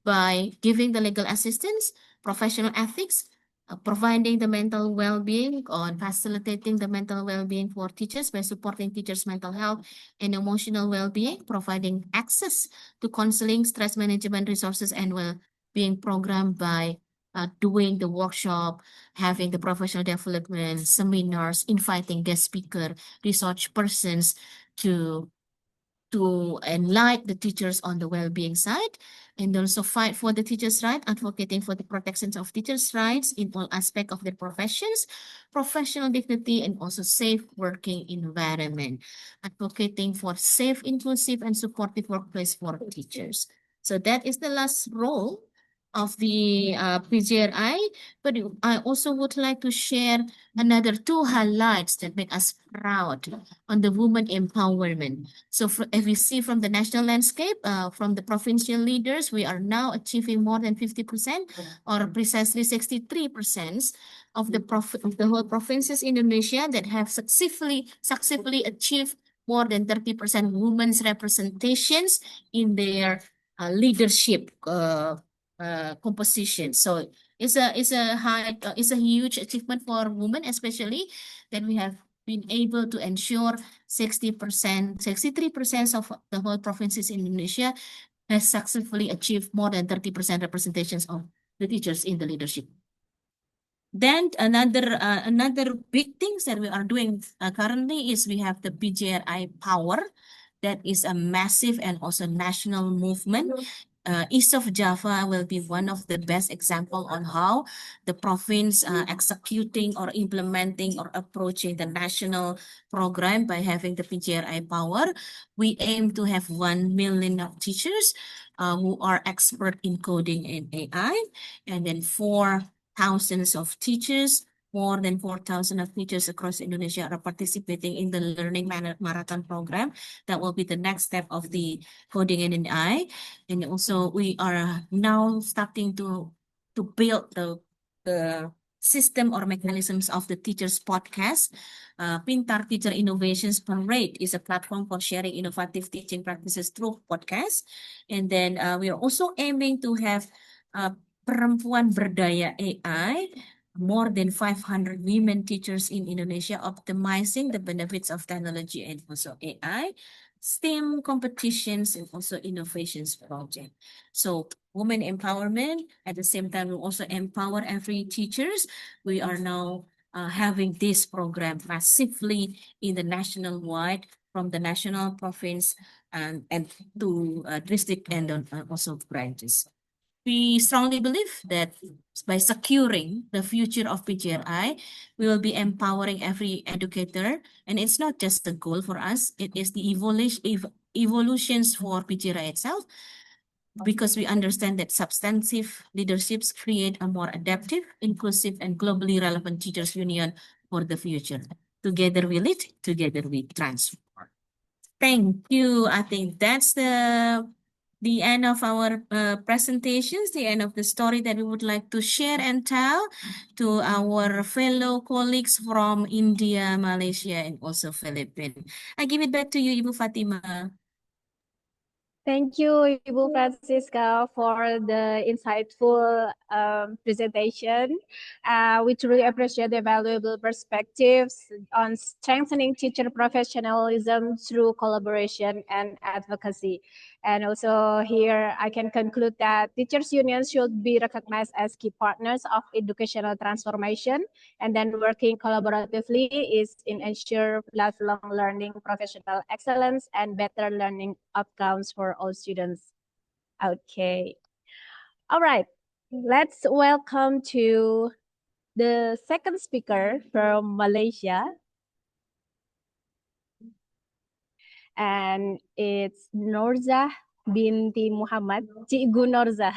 by giving the legal assistance, professional ethics, providing the mental well-being, on facilitating the mental well-being for teachers by supporting teachers' mental health and emotional well-being, providing access to counseling, stress management resources, and well-being program by doing the workshop, having the professional development seminars, inviting guest speaker, research persons to enlighten the teachers on the well-being side, and also fight for the teachers' right, advocating for the protection of teachers' rights in all aspects of their professions, professional dignity, and also safe working environment, advocating for safe, inclusive, and supportive workplace for teachers. So that is the last role of the PGRI, but I also would like to share another 2 highlights that make us proud on the women empowerment. So if we see from the national landscape, from the provincial leaders, we are now achieving more than 50% or precisely 63% of the whole provinces in Indonesia that have successfully achieved more than 30% women's representations in their leadership composition. So it's a huge achievement for women, especially that we have been able to ensure 60%, 63% of the whole provinces in Indonesia has successfully achieved more than 30% representations of the teachers in the leadership. Then another big things that we are doing currently is we have the PGRI Power. That is a massive and also national movement. East of Java will be one of the best example on how the province executing or implementing or approaching the national program by having the PGRI Power. We aim to have 1 million of teachers who are expert in coding and AI, and then 4,000 of teachers. More than 4,000 of teachers across Indonesia are participating in the Learning Marathon program. That will be the next step of the coding and AI. And also we are now starting to build the system or mechanisms of the teachers podcast. Pintar Teacher Innovations Parade is a platform for sharing innovative teaching practices through podcasts. And then we are also aiming to have Perempuan Berdaya AI, more than 500 women teachers in Indonesia optimizing the benefits of technology and also AI, STEM competitions, and also innovations project. So women empowerment, at the same time, we also empower every teachers. We are now having this program massively in the national wide, from the national province and to district and also branches. We strongly believe that by securing the future of PGRI, we will be empowering every educator. And it's not just the goal for us, it is the evolutions for PGRI itself, because we understand that substantive leaderships create a more adaptive, inclusive, and globally relevant teachers union for the future. Together we lead, together we transform. Thank you. I think that's the end of our presentations, the end of the story that we would like to share and tell to our fellow colleagues from India, Malaysia, and also Philippines. I give it back to you, Ibu Fatima. Thank you, Ibu Francisca, for the insightful presentation. We truly appreciate the valuable perspectives on strengthening teacher professionalism through collaboration and advocacy. And also here, I can conclude that teachers' unions should be recognized as key partners of educational transformation, and then working collaboratively is in ensure lifelong learning, professional excellence, and better learning outcomes for all students. Okay. All right. Let's welcome to the second speaker from Malaysia. And it's Norzah binti Muhammad, Cikgu Norzah.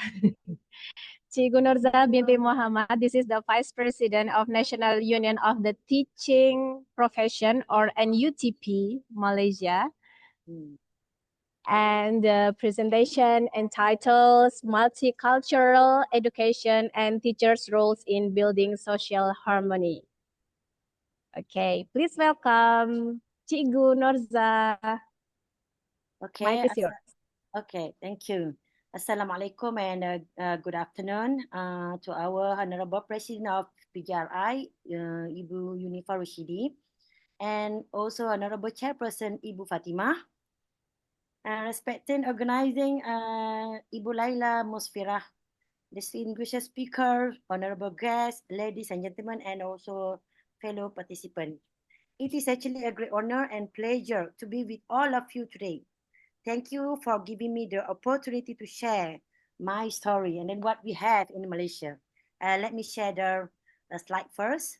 Cikgu Norzah binti Muhammad. This is the Vice President of National Union of the Teaching Profession, or NUTP, Malaysia. And the presentation entitles Multicultural Education and Teachers' Roles in Building Social Harmony. Okay, please welcome Cikgu Norzah. Okay. Mic is yours. Okay, thank you. Assalamualaikum and good afternoon to our Honorable President of PGRI, Ibu Yunifa Rushidi, and also Honorable Chairperson Ibu Fatima, respected organizing Ibu Laila Musfirah, distinguished speaker, honorable guests, ladies and gentlemen, and also fellow participants. It is actually a great honor and pleasure to be with all of you today. Thank you for giving me the opportunity to share my story and then what we have in Malaysia. Let me share the slide first.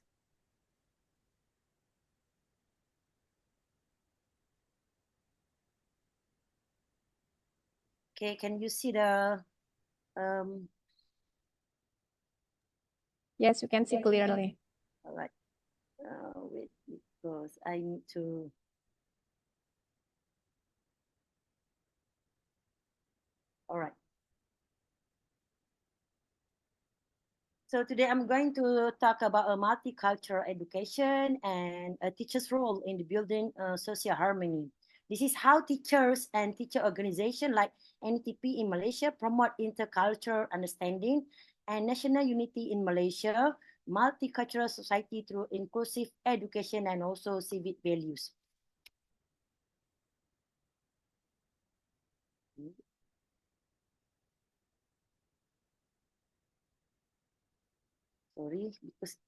Okay, can you see the Yes, you can see clearly. all right. Wait, because I need to. All right. So today I'm going to talk about a multicultural education and a teacher's role in the building social harmony. This is how teachers and teacher organization like NTP in Malaysia promote intercultural understanding and national unity in Malaysia, multicultural society through inclusive education and also civic values. Sorry, because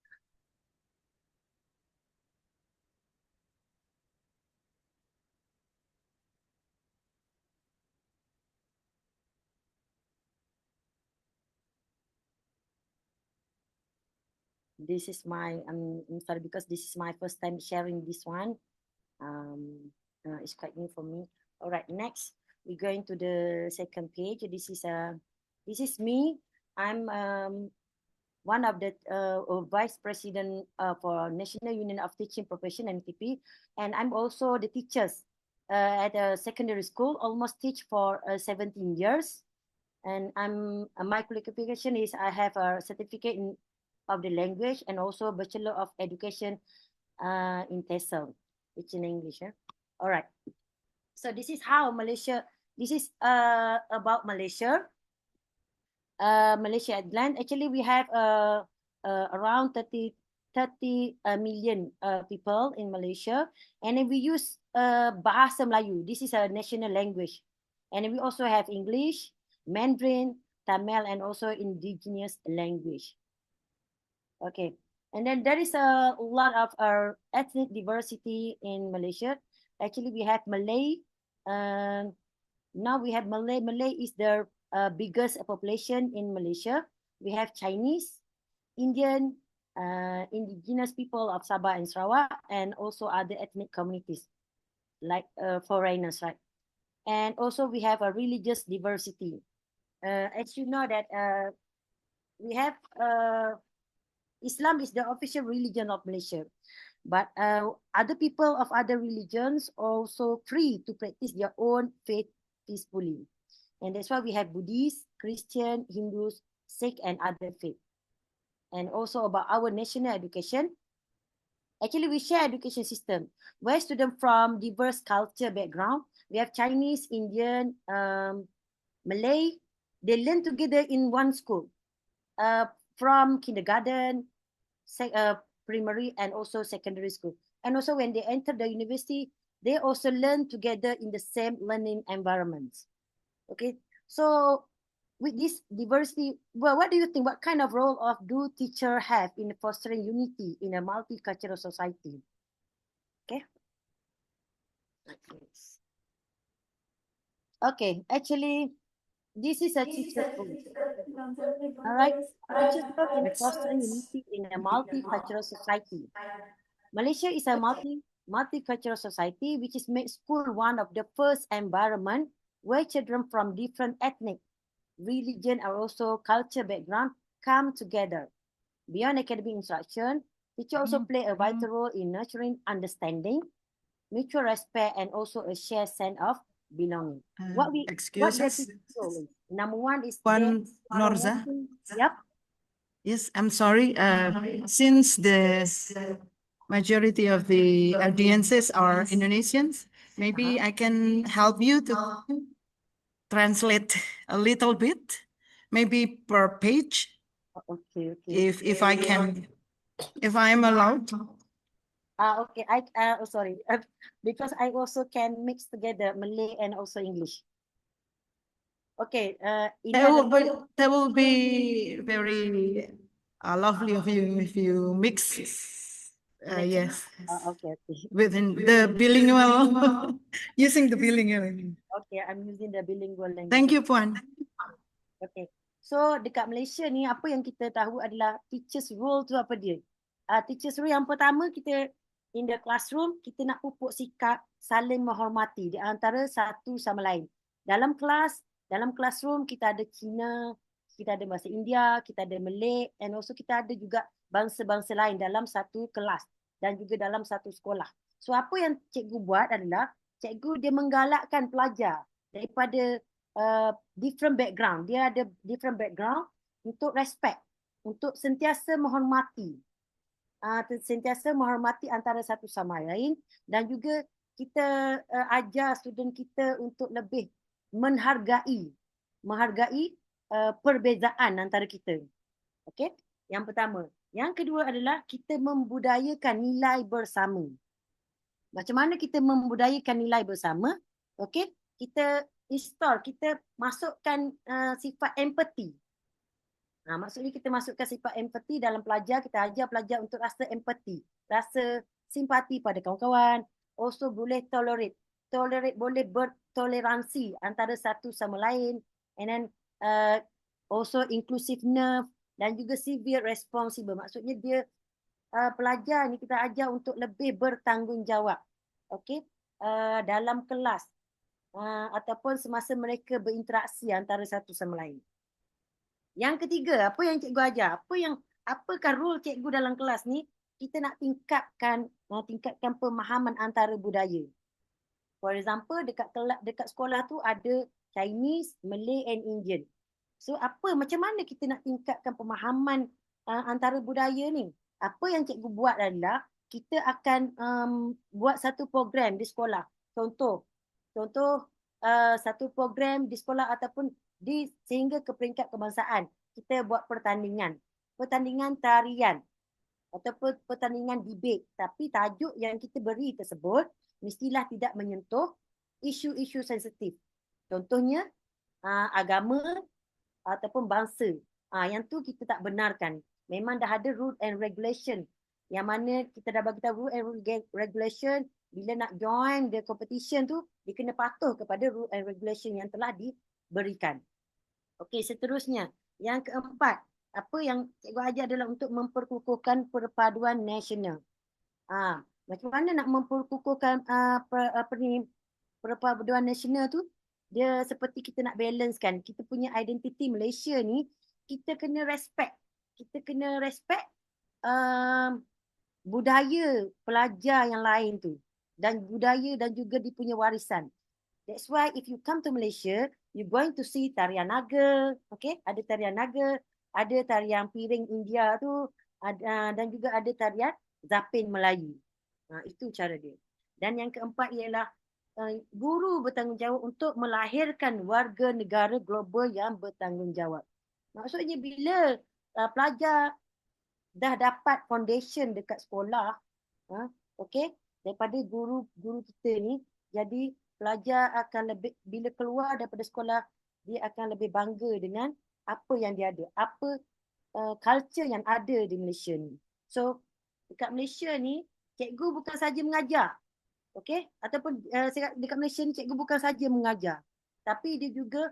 this is my, I'm sorry, because this is my first time sharing this one. It's quite new for me. All right, next we're going to the second page. This is me. I'm one of the vice president for National Union of Teaching Profession (NTP), and I'm also the teachers at a secondary school. Almost teach for 17 years, and my qualification is I have a certificate of the language and also Bachelor of Education in TESOL, which in English. All right. So this is how Malaysia. This is about Malaysia. Malaysia at glance. Actually, we have around 30 million people in Malaysia, and then we use Bahasa Melayu. This is a national language, and we also have English, Mandarin, Tamil, and also indigenous language. Okay, and then there is a lot of our ethnic diversity in Malaysia. Actually, we have Malay. Now we have Malay. Malay is the biggest population in Malaysia. We have Chinese, Indian, indigenous people of Sabah and Sarawak, and also other ethnic communities like foreigners, right? And also we have a religious diversity. As you know that we have Islam is the official religion of Malaysia, but other people of other religions also free to practice their own faith peacefully. And that's why we have Buddhists, Christian, Hindus, Sikh, and other faith. And also about our national education. Actually, we share education system where students from diverse culture background. We have Chinese, Indian, Malay. They learn together in one school from kindergarten, primary, and also secondary school. And also when they enter the university, they also learn together in the same learning environments. Okay, so with this diversity, well, what do you think? What kind of role do teachers have in fostering unity in a multicultural society? Okay. Okay, actually, this is a teacher's role. All right, teacher's role in fostering unity in a multicultural society. Malaysia is a multicultural society, which is made school one of the first environment where children from different ethnic, religion, or also culture background come together. Beyond academic instruction, teachers also play a vital role in nurturing understanding, mutual respect, and also a shared sense of belonging. Excuse us. Number one is Norza. Yep. Yes, I'm sorry. Since the majority of the audiences are Indonesians, maybe I can help you to translate a little bit, maybe per page. Okay. If I can, if I am allowed. Okay. Sorry, because I also can mix together Malay and also English. Okay. That will be very lovely of you if you mix. Yes. Okay. Within the bilingual, using the bilingual. Okay, I'm using the bilingual language. Thank you, Puan. Okay. So dekat Malaysia ni apa yang kita tahu adalah teachers role tu apa dia? Teachers role yang pertama, kita in the classroom kita nak pupuk sikap saling menghormati di antara satu sama lain. Dalam classroom kita ada Cina, kita ada bahasa India, kita ada Malay, and also kita ada juga bangsa-bangsa lain dalam satu kelas dan juga dalam satu sekolah. So apa yang cikgu buat adalah cikgu dia menggalakkan pelajar daripada different background. Dia ada different background untuk respect, untuk sentiasa menghormati. Sentiasa menghormati antara satu sama lain dan juga kita ajar student kita untuk lebih menghargai perbezaan antara kita. Okey, yang pertama. Yang kedua adalah kita membudayakan nilai bersama. Macam mana kita membudayakan nilai bersama? Okey, kita masukkan sifat empathy. Maksudnya kita masukkan sifat empathy dalam pelajar, kita ajar pelajar untuk rasa empathy, rasa simpati pada kawan-kawan, also boleh tolerate boleh bertoleransi antara satu sama lain, and then also inclusiveness dan juga severe responsible. Maksudnya dia pelajar ni kita ajar untuk lebih bertanggungjawab, okey, dalam kelas ataupun semasa mereka berinteraksi antara satu sama lain. Yang ketiga, apa yang cikgu ajar? Apakah role cikgu dalam kelas ni? Kita nak tingkatkan pemahaman antara budaya. For example, dekat sekolah tu ada Chinese, Malay and Indian. So macam mana kita nak tingkatkan pemahaman antara budaya ni? Apa yang cikgu buat adalah kita akan buat satu program di sekolah. Contoh satu program di sekolah ataupun sehingga ke peringkat kebangsaan. Kita buat pertandingan tarian ataupun pertandingan debate. Tapi tajuk yang kita beri tersebut mestilah tidak menyentuh isu-isu sensitif. Contohnya agama ataupun bangsa. Yang tu kita tak benarkan. Memang dah ada rule and regulation. Yang mana kita dah bagi tahu rule and regulation, bila nak join the competition tu, dia kena patuh kepada rule and regulation yang telah diberikan. Okey, seterusnya. Yang keempat, apa yang cikgu ajar adalah untuk memperkukuhkan perpaduan nasional. Macam mana nak memperkukuhkan perpaduan nasional tu? Dia seperti kita nak balancekan. Kita punya identiti Malaysia ni, kita kena respect. Budaya pelajar yang lain tu. Dan budaya dan juga dia punya warisan. That's why if you come to Malaysia, you're going to see tarian naga, okay? Ada tarian naga, ada tarian piring India tu, dan juga ada tarian zapin Melayu. Itu cara dia. Dan yang keempat ialah guru bertanggungjawab untuk melahirkan warga negara global yang bertanggungjawab. Maksudnya bila pelajar dah dapat foundation dekat sekolah, okay, daripada guru kita ni, jadi pelajar akan lebih, bila keluar daripada sekolah, dia akan lebih bangga dengan apa yang dia ada, apa culture yang ada di Malaysia ni. So, dekat Malaysia ni, cikgu bukan saja mengajar, okay? Ataupun dekat Malaysia ni, cikgu bukan saja mengajar, tapi dia juga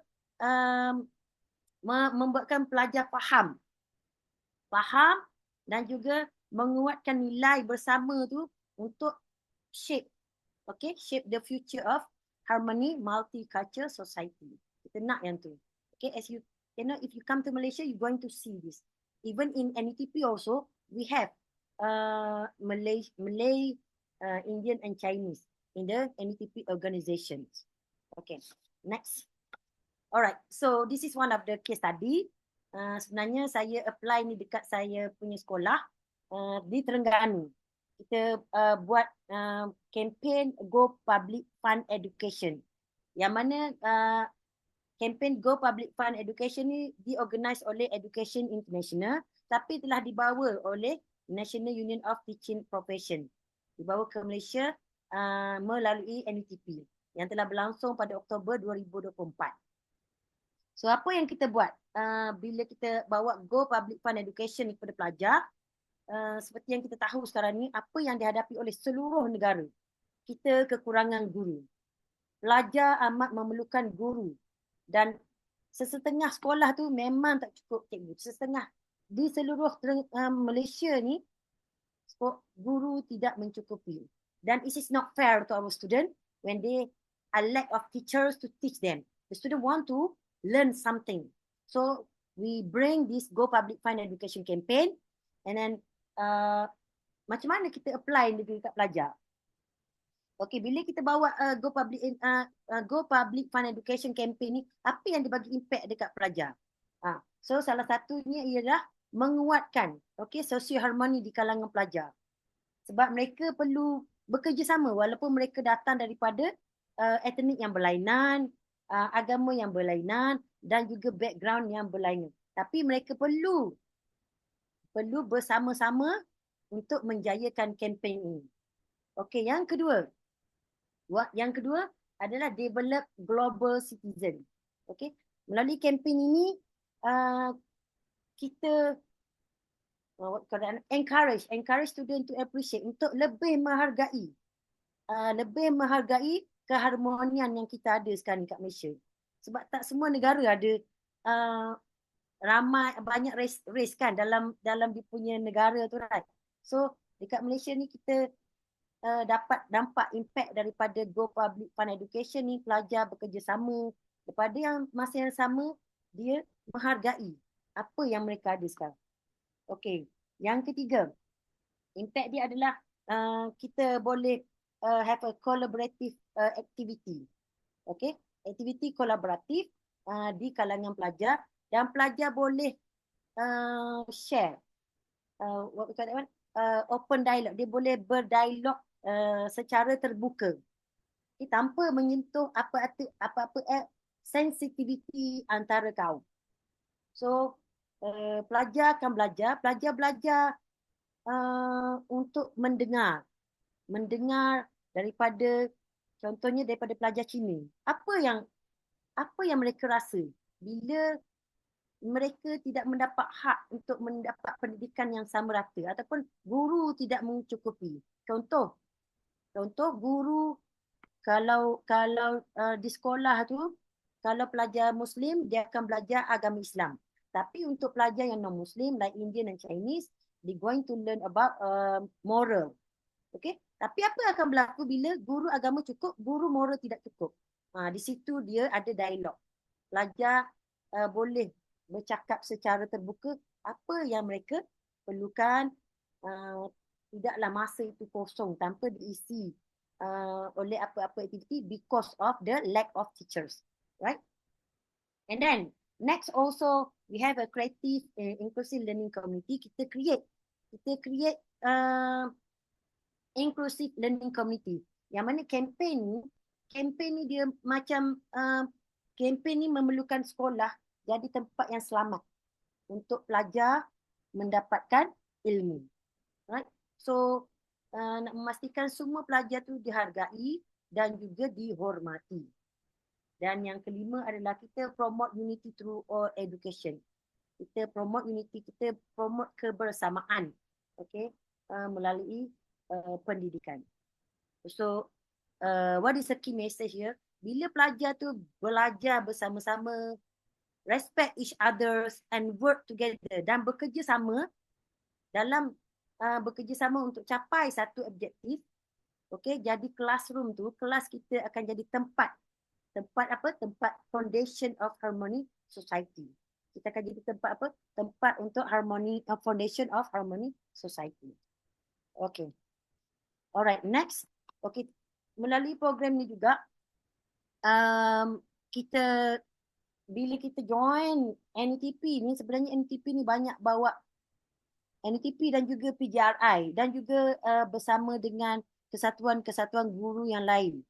membuatkan pelajar faham dan juga menguatkan nilai bersama tu untuk shape the future of harmony multicultural society. Kita nak yang tu. Okay, as you know, if you come to Malaysia, you're going to see this. Even in NETP also, we have Malay, Indian and Chinese in the NETP organizations. Okay, next. Alright, so this is one of the case study. Sebenarnya saya apply ni dekat saya punya sekolah di Terengganu. Kita buat campaign Go Public Fund Education. Yang mana campaign Go Public Fund Education ni diorganize oleh Education Internasional, tapi telah dibawa oleh National Union of Teaching Profession. Dibawa ke Malaysia melalui NETP yang telah berlangsung pada Oktober 2024. So apa yang kita buat bila kita bawa Go Public Fund Education ni kepada pelajar? Seperti yang kita tahu sekarang ni, apa yang dihadapi oleh seluruh negara. Kita kekurangan guru. Pelajar amat memerlukan guru. Dan sesetengah sekolah tu memang tak cukup cikgu. Sesetengah di seluruh Malaysia ni, guru tidak mencukupi. Dan it is not fair to our student when they are lack of teachers to teach them. The student want to learn something. So we bring this Go Public Fund Education campaign, and then macam mana kita apply dekat pelajar. Okay, bila kita bawa Go Public Fund Education campaign ni, apa yang dia bagi impact dekat pelajar? So salah satunya ialah menguatkan sosio harmoni di kalangan pelajar. Sebab mereka perlu bekerjasama walaupun mereka datang daripada etnik yang berlainan, agama yang berlainan dan juga background yang berlainan. Tapi mereka perlu bersama-sama untuk menjayakan kempen ini. Okey, yang kedua adalah develop global citizen. Okey, melalui kempen ini kita encourage student to appreciate, untuk lebih menghargai keharmonian yang kita ada sekarang kat Malaysia. Sebab tak semua negara ada banyak race kan dalam dia punya negara tu, right? So dekat Malaysia ni kita dapat nampak impact daripada Go Public Fund Education ni, pelajar bekerjasama, daripada yang masa yang sama dia menghargai apa yang mereka ada sekarang. Okey, yang ketiga, impact dia adalah kita boleh have a collaborative activity. Okey, aktiviti kolaboratif di kalangan pelajar, dan pelajar boleh share what we call that one, open dialogue. Dia boleh berdialog secara terbuka, tanpa menyentuh apa-apa sensitivity antara kaum. So pelajar akan belajar untuk mendengar daripada, contohnya daripada pelajar Cina. Apa yang mereka rasa bila mereka tidak mendapat hak untuk mendapat pendidikan yang sama rata, ataupun guru tidak mencukupi. Contoh guru kalau di sekolah tu, kalau pelajar Muslim dia akan belajar agama Islam. Tapi untuk pelajar yang non-Muslim like Indian dan Chinese, they going to learn about moral. Okay? Tapi apa yang akan berlaku bila guru agama cukup, guru moral tidak cukup? Di situ dia ada dialog. Pelajar boleh bercakap secara terbuka apa yang mereka perlukan. Tidaklah masa itu kosong tanpa diisi oleh apa-apa aktiviti because of the lack of teachers, right? And then next also we have a creative inclusive learning community. Kita create inclusive learning community, yang mana kempen ni dia macam kempen ni memerlukan sekolah jadi tempat yang selamat untuk pelajar mendapatkan ilmu, right? So nak memastikan semua pelajar tu dihargai dan juga dihormati. Dan yang kelima adalah kita promote unity through all education. Kita promote unity, kita promote kebersamaan, okay, melalui pendidikan. So what is the key message here? Bila pelajar tu belajar bersama-sama, respect each others and work together, dan bekerjasama untuk capai satu objektif. Okey, jadi classroom tu, kelas kita akan jadi tempat foundation of harmony society. Kita akan jadi tempat untuk harmony, foundation of harmony society. Okey. Alright, next. Okey, melalui program ni juga bila kita join NTP ni, sebenarnya NTP ni banyak bawa NTP dan juga Pgri dan juga bersama dengan kesatuan-kesatuan guru yang lain.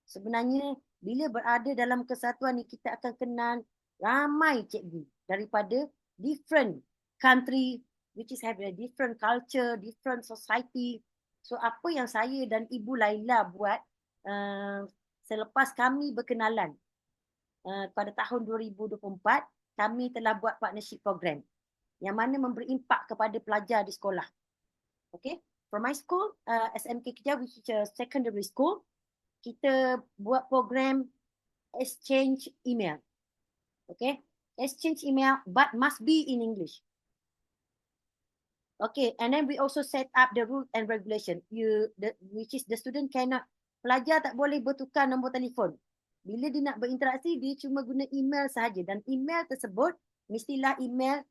Sebenarnya bila berada dalam kesatuan ni, kita akan kenal ramai cikgu daripada different country, which is have a different culture, different society. So apa yang saya dan Ibu Laila buat selepas kami berkenalan pada tahun 2024, kami telah buat partnership program yang mana memberi impak kepada pelajar di sekolah. Okay, from my school, SMK Keja, which is a secondary school, kita buat program exchange email. Okay, exchange email but must be in English. Okay, and then we also set up the rule and regulation. Which is the student cannot, pelajar tak boleh bertukar nombor telefon. Bila dia nak berinteraksi, dia cuma guna email sahaja, dan email tersebut mestilah email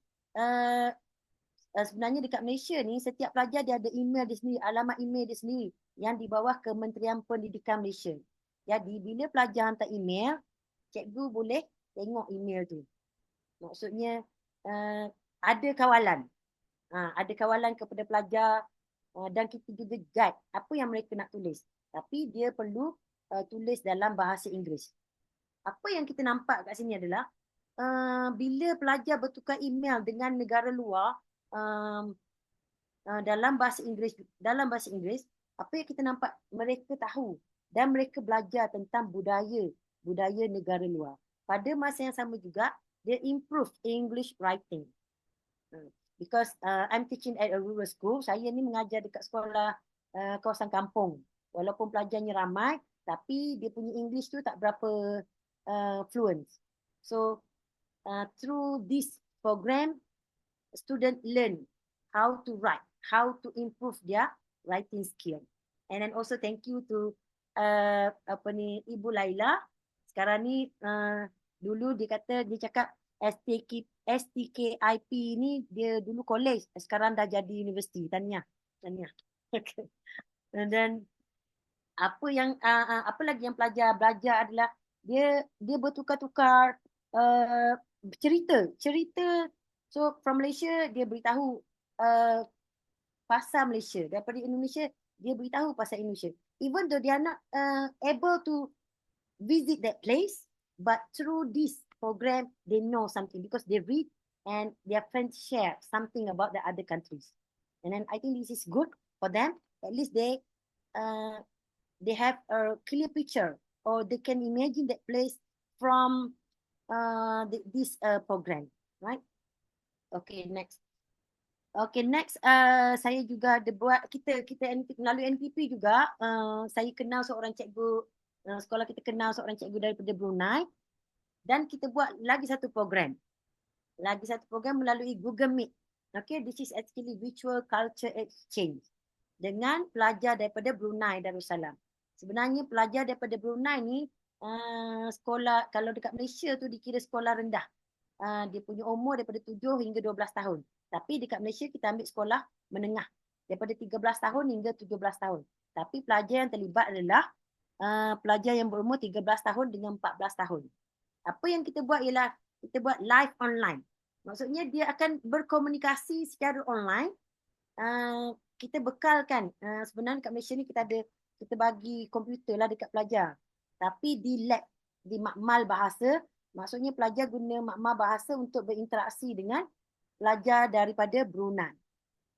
sebenarnya dekat Malaysia ni setiap pelajar dia ada email dia sendiri, alamat email dia sendiri yang di bawah Kementerian Pendidikan Malaysia. Jadi bila pelajar hantar email, cikgu boleh tengok email tu. Maksudnya ada kawalan. Ada kawalan kepada pelajar dan kita juga guide apa yang mereka nak tulis. Tapi dia perlu tulis dalam bahasa Inggeris. Apa yang kita nampak kat sini adalah bila pelajar bertukar email dengan negara luar dalam bahasa Inggeris, apa yang kita nampak, mereka tahu dan mereka belajar tentang budaya negara luar. Pada masa yang sama juga, dia improve English writing. Because I'm teaching at a rural school, saya ni mengajar dekat sekolah kawasan kampung. Walaupun pelajarnya ramai, tapi dia punya English tu tak berapa fluent. So through this program, student learn how to write, how to improve their writing skill. And then also thank you to Ibu Laila. Sekarang ni dulu dia cakap STKIP ni dia dulu college, sekarang dah jadi universiti. Tahniah. Okay. And then apa lagi yang pelajar belajar adalah dia bertukar-tukar cerita. So from Malaysia dia beritahu pasal Malaysia, daripada Indonesia dia beritahu pasal Indonesia. Even though they are not able to visit that place, but through this program they know something because they read and their friends share something about the other countries. And then I think this is good for them. At least they have a clear picture, or they can imagine that place from this program, right? Okay, next. Saya juga ada buat, kita melalui NTP juga, saya kenal seorang cikgu, sekolah kita kenal seorang cikgu daripada Brunei, dan kita buat lagi satu program melalui Google Meet. Okay, this is actually virtual culture exchange dengan pelajar daripada Brunei Darussalam. Sebenarnya pelajar daripada Brunei ni sekolah, kalau dekat Malaysia tu dikira sekolah rendah. Dia punya umur daripada 7 hingga 12 tahun. Tapi dekat Malaysia kita ambil sekolah menengah daripada 13 tahun hingga 17 tahun. Tapi pelajar yang terlibat adalah pelajar yang berumur 13 tahun dengan 14 tahun. Apa yang kita buat ialah kita buat live online. Maksudnya dia akan berkomunikasi secara online. Kita bekalkan, sebenarnya kat Malaysia ni kita bagi komputer lah dekat pelajar. Tapi di lab, di makmal bahasa, maksudnya pelajar guna makmal bahasa untuk berinteraksi dengan pelajar daripada Brunei.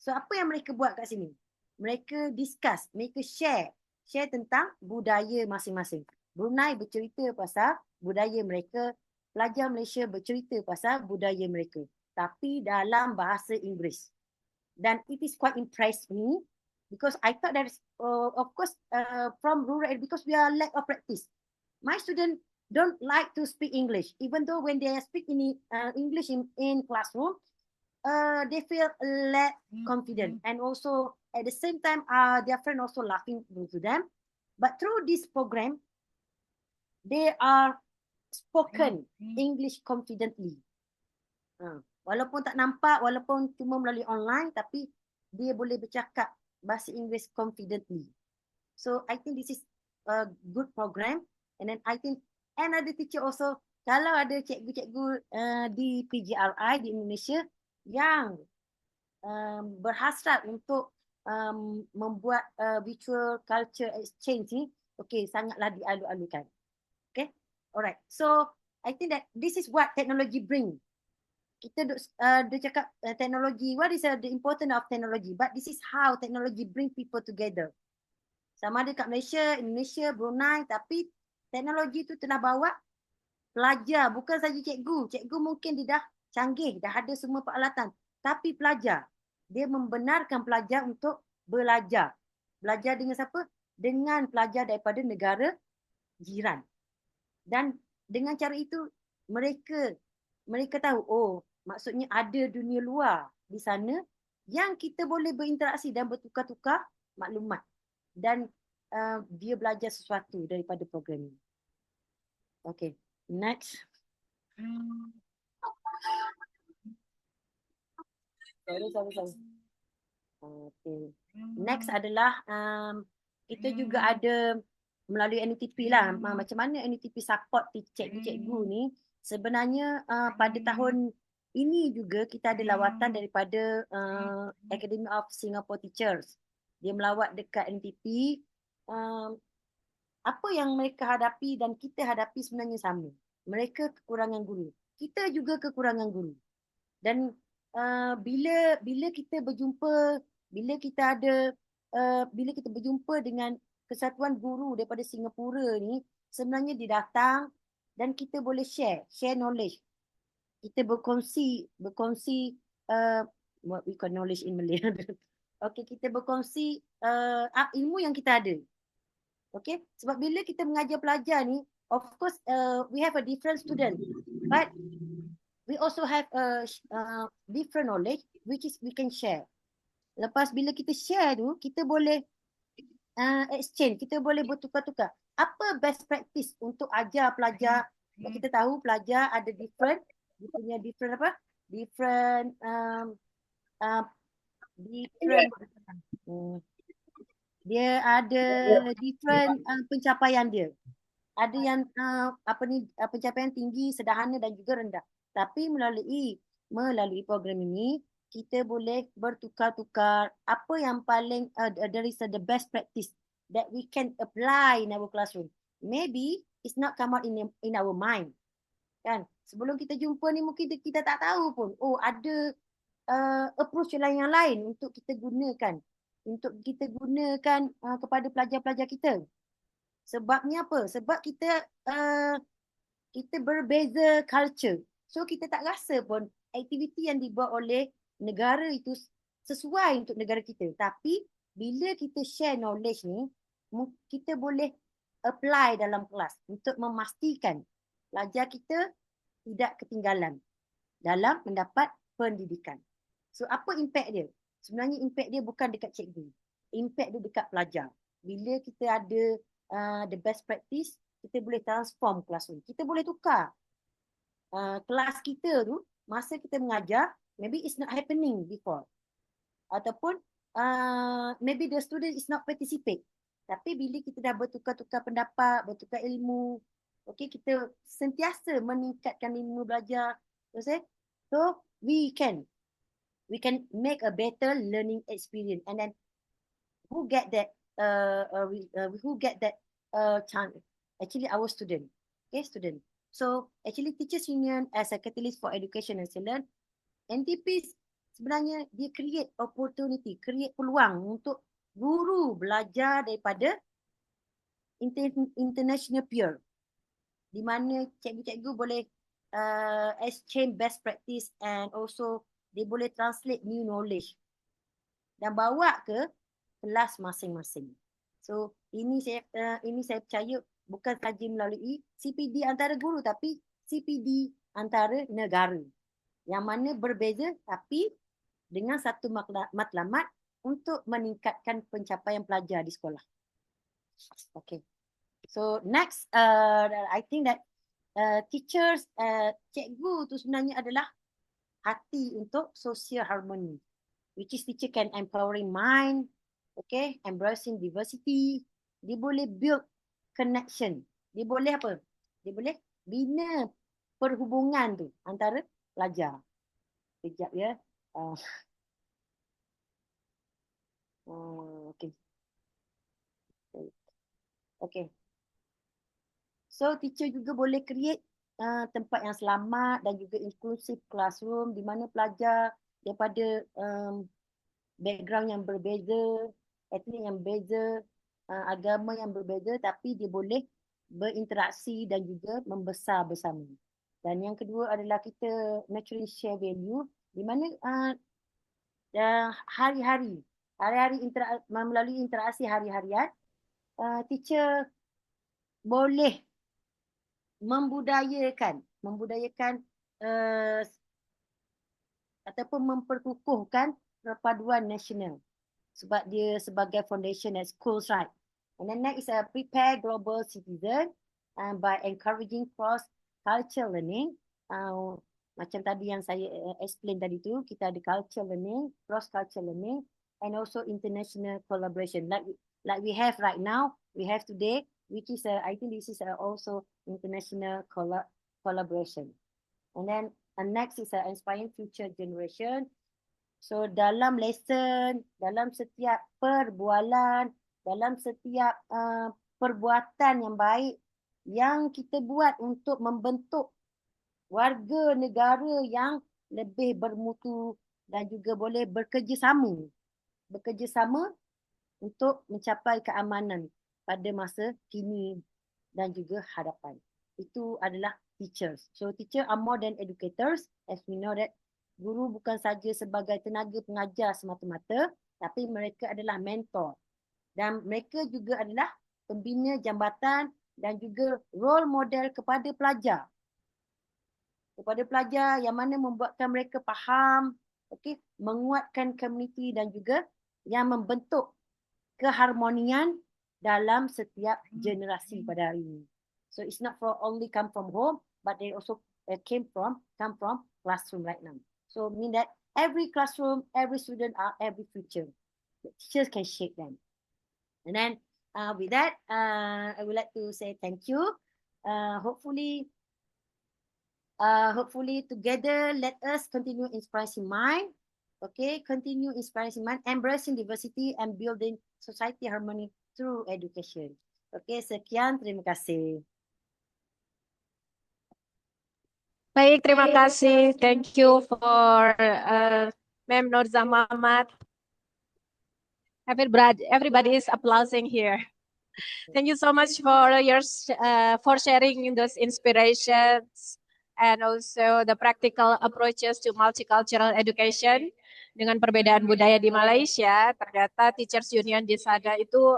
So apa yang mereka buat kat sini? Mereka discuss, mereka share tentang budaya masing-masing. Brunei bercerita pasal budaya mereka, pelajar Malaysia bercerita pasal budaya mereka, tapi dalam bahasa Inggeris. Dan it is quite impressed me because I thought that is, of course from rural area, because we are lack of practice. My students don't like to speak English, even though when they speak in English in classroom, they feel lack confident, and also at the same time their friend also laughing to them. But through this program, they are spoken English confidently. Walaupun tak nampak, walaupun cuma melalui online, tapi dia boleh bercakap bahasa Inggeris confidently. So I think this is a good program. And then I think another teacher also, kalau ada cikgu-cikgu di Pgri di Indonesia yang berhasrat untuk membuat virtual culture exchange ni, okay, sangatlah dialu-alukan. Okay, alright. So I think that this is what technology bring. Kita dia cakap teknologi, what is the importance of technology? But this is how technology bring people together. Sama ada kat Malaysia, Indonesia, Brunei, tapi teknologi tu telah bawa pelajar, bukan saja cikgu. Cikgu mungkin dia dah canggih, dah ada semua peralatan. Tapi pelajar, dia membenarkan pelajar untuk belajar. Belajar dengan siapa? Dengan pelajar daripada negara jiran. Dan dengan cara itu, mereka tahu, oh, maksudnya ada dunia luar di sana yang kita boleh berinteraksi dan bertukar-tukar maklumat. Dan dia belajar sesuatu daripada program ini. Okay, next. Sorry. Okay. Next adalah kita juga ada melalui NTP lah. Macam mana NTP support cikgu-cikgu ni. Sebenarnya pada tahun ini juga kita ada lawatan daripada Academy of Singapore Teachers. dia melawat dekat NTP, apa yang mereka hadapi dan kita hadapi sebenarnya sama. Mereka kekurangan guru. Kita juga kekurangan guru. Dan bila kita berjumpa, bila kita berjumpa dengan Kesatuan Guru daripada Singapura ni, sebenarnya dia datang dan kita boleh share knowledge. Kita berkongsi what we call knowledge in Malay. Okay, kita berkongsi ilmu yang kita ada. Okay, sebab bila kita mengajar pelajar ni, of course we have a different student, but we also have a different knowledge which is we can share. Lepas bila kita share tu, kita boleh exchange, kita boleh bertukar-tukar. Apa best practice untuk ajar pelajar? Kita tahu pelajar ada different, dia punya different apa? Different dia ada different pencapaian dia. Ada yang pencapaian tinggi, sederhana dan juga rendah. Tapi melalui program ini kita boleh bertukar-tukar apa yang paling there is the best practice that we can apply in our classroom. Maybe it's not come out in our mind. Kan? Sebelum kita jumpa ni mungkin kita tak tahu pun. Oh, ada approach yang lain untuk kita gunakan. Kepada pelajar-pelajar kita. Sebabnya apa? Sebab kita berbeza culture. So kita tak rasa pun aktiviti yang dibuat oleh negara itu sesuai untuk negara kita. Tapi bila kita share knowledge ni, kita boleh apply dalam kelas untuk memastikan pelajar kita tidak ketinggalan dalam mendapat pendidikan. So apa impact dia? Sebenarnya impact dia bukan dekat cikgu. Impact dia dekat pelajar. Bila kita ada the best practice, kita boleh transform classroom. Kita boleh tukar kelas kita tu, masa kita mengajar, maybe it's not happening before. Ataupun maybe the student is not participate. Tapi bila kita dah bertukar-tukar pendapat, bertukar ilmu, okay, kita sentiasa meningkatkan ilmu belajar. So we can make a better learning experience, and then who get that chance? Actually, our student. So actually, Teachers Union as a catalyst for education and excellence, NTP sebenarnya dia create opportunity, create peluang untuk guru belajar daripada international peer, di mana cikgu-cikgu boleh exchange best practice and also dia boleh translate new knowledge dan bawa ke kelas masing-masing. So ini saya percaya bukan sahaja melalui CPD antara guru, tapi CPD antara negara yang mana berbeza tapi dengan satu matlamat untuk meningkatkan pencapaian pelajar di sekolah. Okay. So next, I think that teachers, cikgu tu sebenarnya adalah hati untuk social harmony, which is teacher can empowering mind, okay, embracing diversity. Dia boleh build connection. Dia boleh apa? Dia boleh bina perhubungan tu antara pelajar. Sekejap ya. Okay. Okay. So teacher juga boleh create tempat yang selamat dan juga inclusive classroom di mana pelajar daripada background yang berbeza, etnik yang berbeza, agama yang berbeza, tapi dia boleh berinteraksi dan juga membesar bersama. Dan yang kedua adalah kita naturally share value di mana hari-hari melalui interaksi hari-harian, teacher boleh membudayakan ataupun memperkukuhkan perpaduan nasional sebab dia sebagai foundation at schools, right? And then next is prepare global citizen by encouraging cross cultural learning. Macam tadi yang saya explain tadi tu, kita ada cultural learning, cross cultural learning, and also international collaboration like we have right now, we have today, which is I think this is also international collaboration. And then next is inspiring future generation. So dalam lesson, dalam setiap perbualan, dalam setiap perbuatan yang baik yang kita buat untuk membentuk warga negara yang lebih bermutu dan juga boleh bekerjasama untuk mencapai keamanan pada masa kini dan juga hadapan. Itu adalah teachers. So teacher are more than educators, as we know that guru bukan saja sebagai tenaga pengajar semata-mata, tapi mereka adalah mentor. Dan mereka juga adalah pembina jambatan dan juga role model kepada pelajar. Kepada pelajar yang mana membuatkan mereka faham, menguatkan komuniti dan juga yang membentuk keharmonian dalam setiap generasi pada hari ini. So it's not for only come from home, but they also come from classroom right now. So mean that every classroom, every student are every future. The teachers can shape them. And then with that, I would like to say thank you. Hopefully together, let us continue inspiring mind. Continue inspiring mind, embracing diversity and building society harmony through education. Sekian, terima kasih. Baik, terima kasih. Thank you for Ma'am Nurza Muhammad. Everybody is applauding here. Thank you so much for for sharing those inspirations and also the practical approaches to multicultural education. Dengan perbedaan budaya di Malaysia, ternyata Teachers Union di sana itu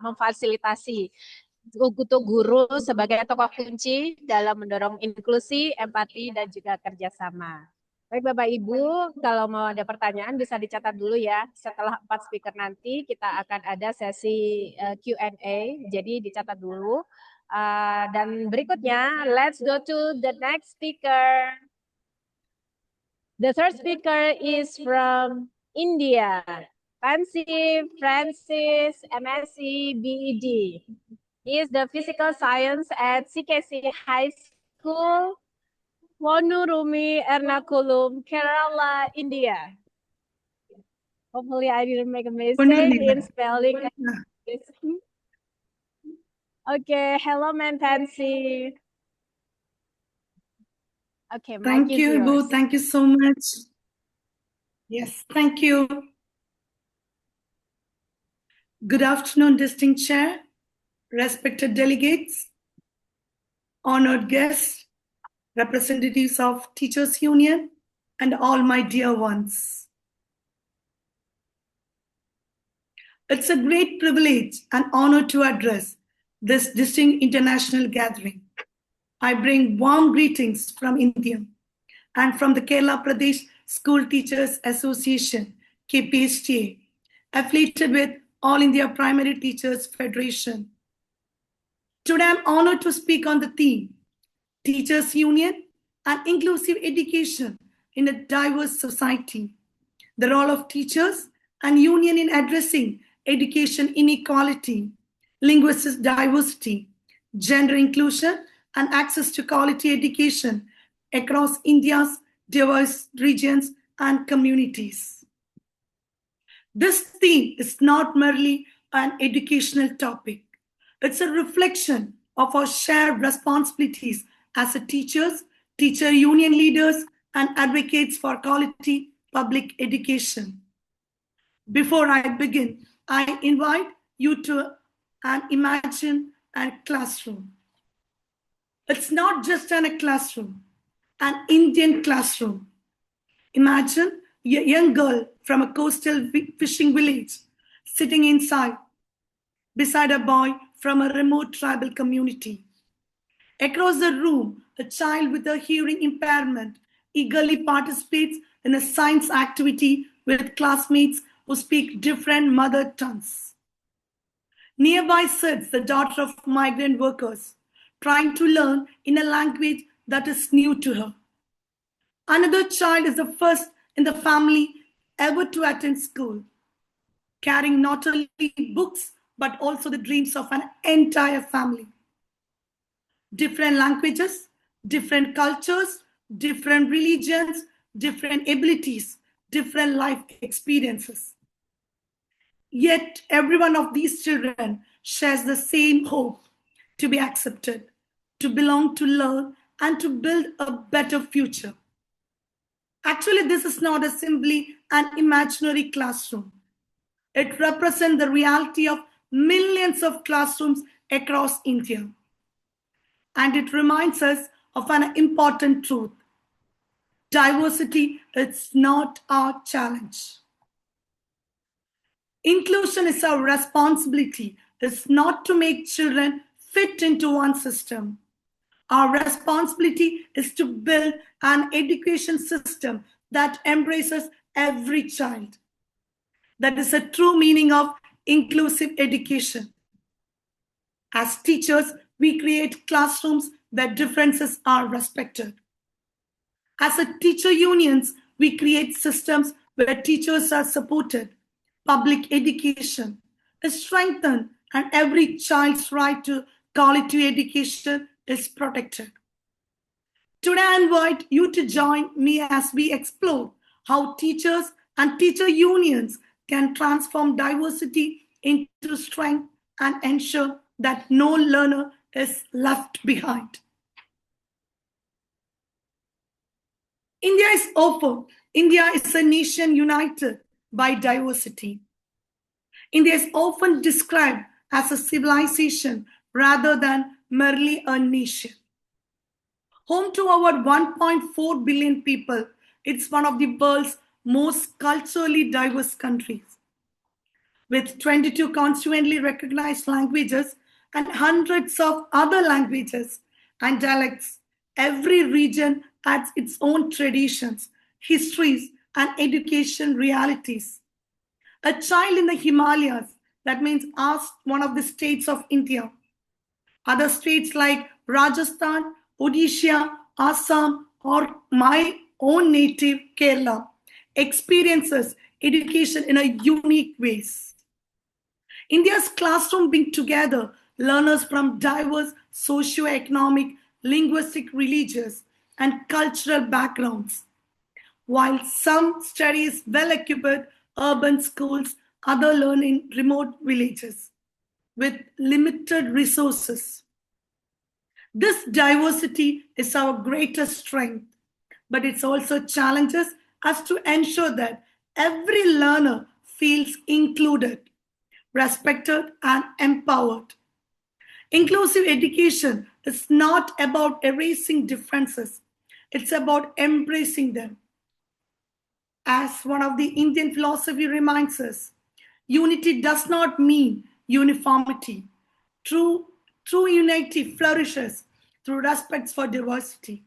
memfasilitasi untuk guru sebagai tokoh kunci dalam mendorong inklusi, empati, dan juga kerjasama. Baik Bapak Ibu, kalau mau ada pertanyaan bisa dicatat dulu ya. Setelah 4 speaker nanti kita akan ada sesi Q&A, jadi dicatat dulu. Dan berikutnya, let's go to the next speaker. The third speaker is from India, Pansy Francis, MSc BEd. He is the physical science at CKC High School, Wonurumi, Ernakulam, Kerala, India. Hopefully I didn't make a mistake in spelling. Okay, hello Ma'am Pansy. Okay, Thank you, Ibu. Thank you so much. Yes, thank you. Good afternoon, distinct chair, respected delegates, honored guests, representatives of Teachers Union, and all my dear ones. It's a great privilege and honor to address this distinct international gathering. I bring warm greetings from India and from the Kerala Pradesh School Teachers Association, KPSTA, affiliated with All India Primary Teachers Federation. Today I'm honored to speak on the theme, Teachers Union and Inclusive Education in a Diverse Society, the role of teachers and union in addressing education inequality, linguistic diversity, gender inclusion, and access to quality education across India's diverse regions and communities. This theme is not merely an educational topic. It's a reflection of our shared responsibilities as a teachers, teacher union leaders, and advocates for quality public education. Before I begin, I invite you to imagine a classroom. It's not just a classroom, an Indian classroom. Imagine a young girl from a coastal fishing village sitting inside beside a boy from a remote tribal community. Across the room, a child with a hearing impairment eagerly participates in a science activity with classmates who speak different mother tongues. Nearby sits the daughter of migrant workers, trying to learn in a language that is new to her. Another child is the first in the family ever to attend school, carrying not only books but also the dreams of an entire family. Different languages, different cultures, different religions, different abilities, different life experiences. Yet every one of these children shares the same hope to be accepted, to belong, to learn, and to build a better future. Actually, this is not simply an imaginary classroom. It represents the reality of millions of classrooms across India. And it reminds us of an important truth. Diversity is not our challenge. Inclusion is our responsibility. It's not to make children fit into one system. Our responsibility is to build an education system that embraces every child. That is a true meaning of inclusive education. As teachers, we create classrooms where differences are respected. As a teacher unions, we create systems where teachers are supported. Public education is strengthened and every child's right to quality education is protected. Today, I invite you to join me as we explore how teachers and teacher unions can transform diversity into strength and ensure that no learner is left behind. India is open. India is a nation united by diversity. India is often described as a civilization rather than merely a nation. Home to over 1.4 billion people, it's one of the world's most culturally diverse countries. With 22 constitutionally recognized languages and hundreds of other languages and dialects, every region has its own traditions, histories, and education realities. A child in the Himalayas, that means ask one of the states of India. Other states like Rajasthan, Odisha, Assam, or my own native Kerala experiences education in a unique ways. India's classroom bring together learners from diverse socio-economic, linguistic, religious, and cultural backgrounds. While some study well-equipped urban schools, others learn in remote villages with limited resources. This diversity is our greatest strength, but it also challenges us to ensure that every learner feels included, respected, and empowered. Inclusive education is not about erasing differences, it's about embracing them. As one of the Indian philosophy reminds us, unity does not mean uniformity. True unity flourishes through respect for diversity.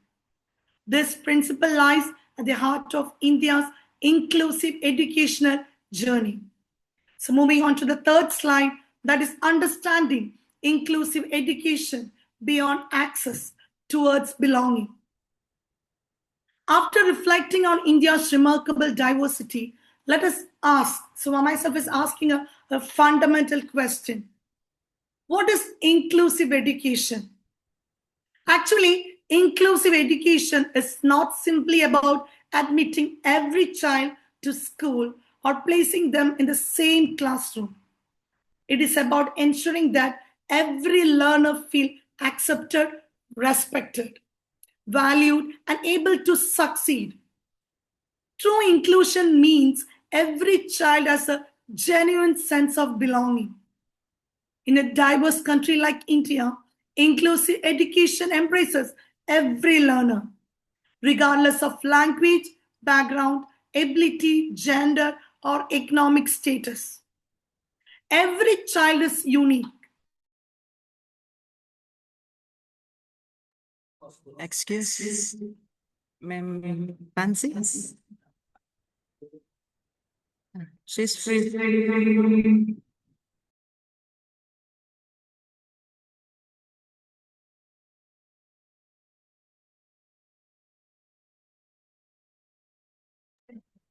This principle lies at the heart of India's inclusive educational journey. So, moving on to the third slide, that is understanding inclusive education beyond access towards belonging. After reflecting on India's remarkable diversity, let us ask. So, myself is asking a fundamental question. What is inclusive education? Actually, inclusive education is not simply about admitting every child to school or placing them in the same classroom. It is about ensuring that every learner feels accepted, respected, valued, and able to succeed. True inclusion means every child has a genuine sense of belonging. In a diverse country like India, inclusive education embraces every learner, regardless of language, background, ability, gender, or economic status. Every child is unique. Excuse, Ma'am Pansy. She's free.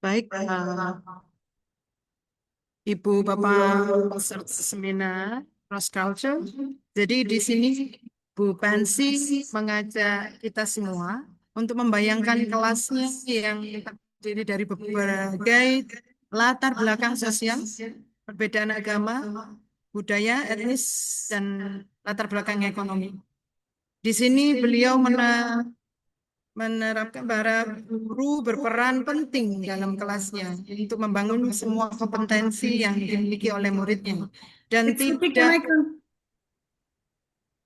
Baik, Ibu Bapak peserta seminar cross culture. Jadi di sini Bu Pansy mengajak kita semua untuk membayangkan kelasnya yang Jadi dari berbagai latar belakang sosial, perbedaan agama, budaya, etnis, dan latar belakang ekonomi. Di sini beliau menerapkan para guru berperan penting dalam kelasnya untuk membangun semua kompetensi yang dimiliki oleh muridnya. Dan It's okay. tidak,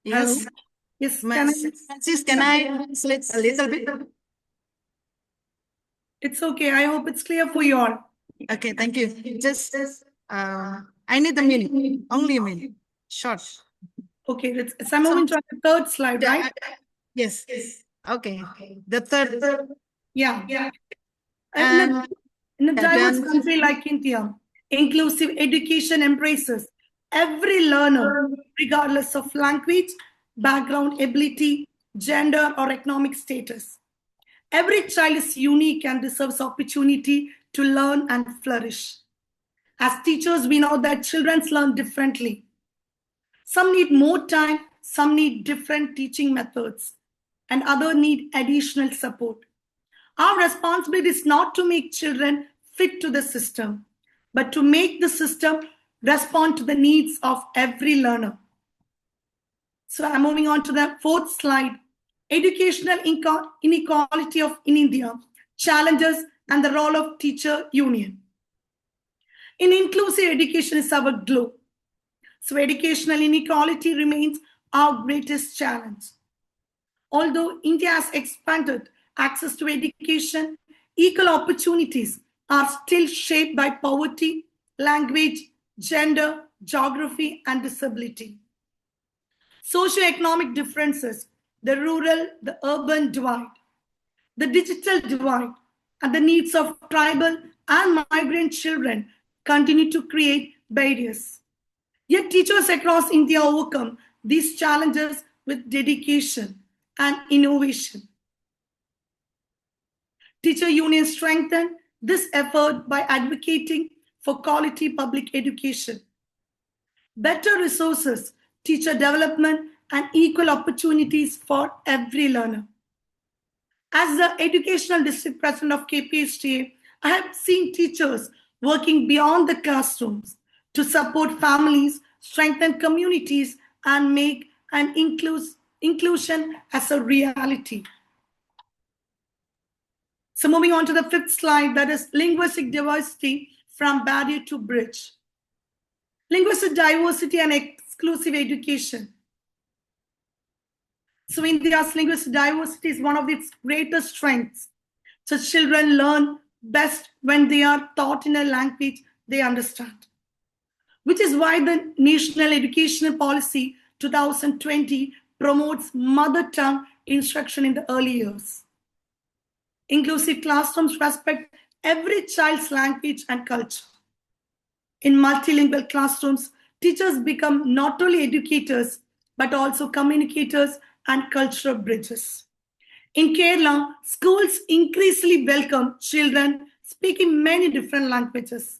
Hello? yes, Yes, can I? Sis, can I translate a little bit? It's okay. I hope it's clear for you all. Okay, thank you. Just, I need a minute, only a minute, short. Okay, so I'm moving to the third slide, right? Yes. Okay. The third. Yeah. And In a diverse country like India, inclusive education embraces every learner, regardless of language, background, ability, gender, or economic status. Every child is unique and deserves opportunity to learn and flourish. As teachers, we know that children learn differently. Some need more time, some need different teaching methods, and others need additional support. Our responsibility is not to make children fit to the system, but to make the system respond to the needs of every learner. So I'm moving on to the fourth slide. Educational inequality in India, challenges and the role of teacher union. In inclusive education is our glow. So educational inequality remains our greatest challenge. Although India has expanded access to education, equal opportunities are still shaped by poverty, language, gender, geography, and disability. Socioeconomic differences, the rural, the urban divide, the digital divide, and the needs of tribal and migrant children continue to create barriers. Yet teachers across India overcome these challenges with dedication and innovation. Teacher unions strengthen this effort by advocating for quality public education, better resources, teacher development, and equal opportunities for every learner. As the educational district president of KPSTA, I have seen teachers working beyond the classrooms to support families, strengthen communities, and make an inclusion as a reality. So moving on to the fifth slide, that is linguistic diversity from barrier to bridge. Linguistic diversity and exclusive education. So India's linguistic diversity is one of its greatest strengths. So children learn best when they are taught in a language they understand, which is why the National Educational Policy 2020 promotes mother tongue instruction in the early years. Inclusive classrooms respect every child's language and culture. In multilingual classrooms, teachers become not only educators, but also communicators and cultural bridges. In Kerala, schools increasingly welcome children speaking many different languages,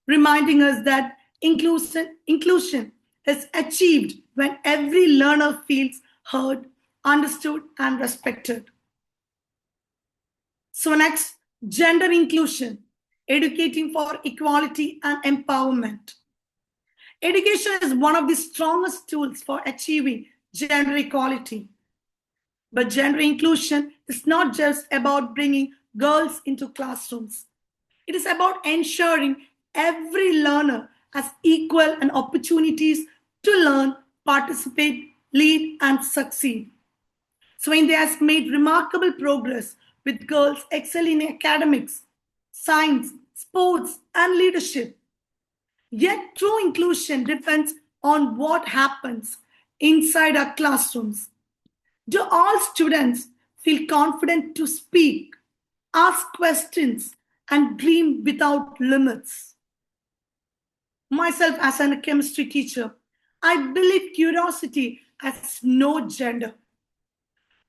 reminding us that inclusion is achieved when every learner feels heard, understood, and respected. So next, gender inclusion, educating for equality and empowerment. Education is one of the strongest tools for achieving gender equality. But gender inclusion is not just about bringing girls into classrooms. It is about ensuring every learner has equal and opportunities to learn, participate, lead, and succeed. So India has made remarkable progress with girls excelling in academics, science, sports, and leadership. Yet true inclusion depends on what happens inside our classrooms. Do all students feel confident to speak, ask questions, and dream without limits? Myself, as a chemistry teacher, I believe curiosity has no gender.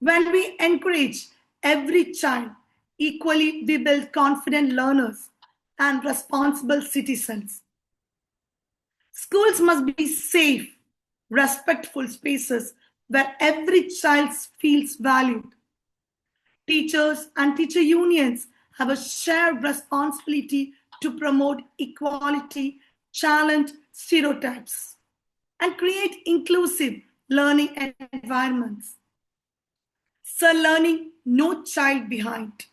When we encourage every child equally, we build confident learners and responsible citizens. Schools must be safe, respectful spaces where every child feels valued. Teachers and teacher unions have a shared responsibility to promote equality, challenge stereotypes, and create inclusive learning environments. So, learning no child behind.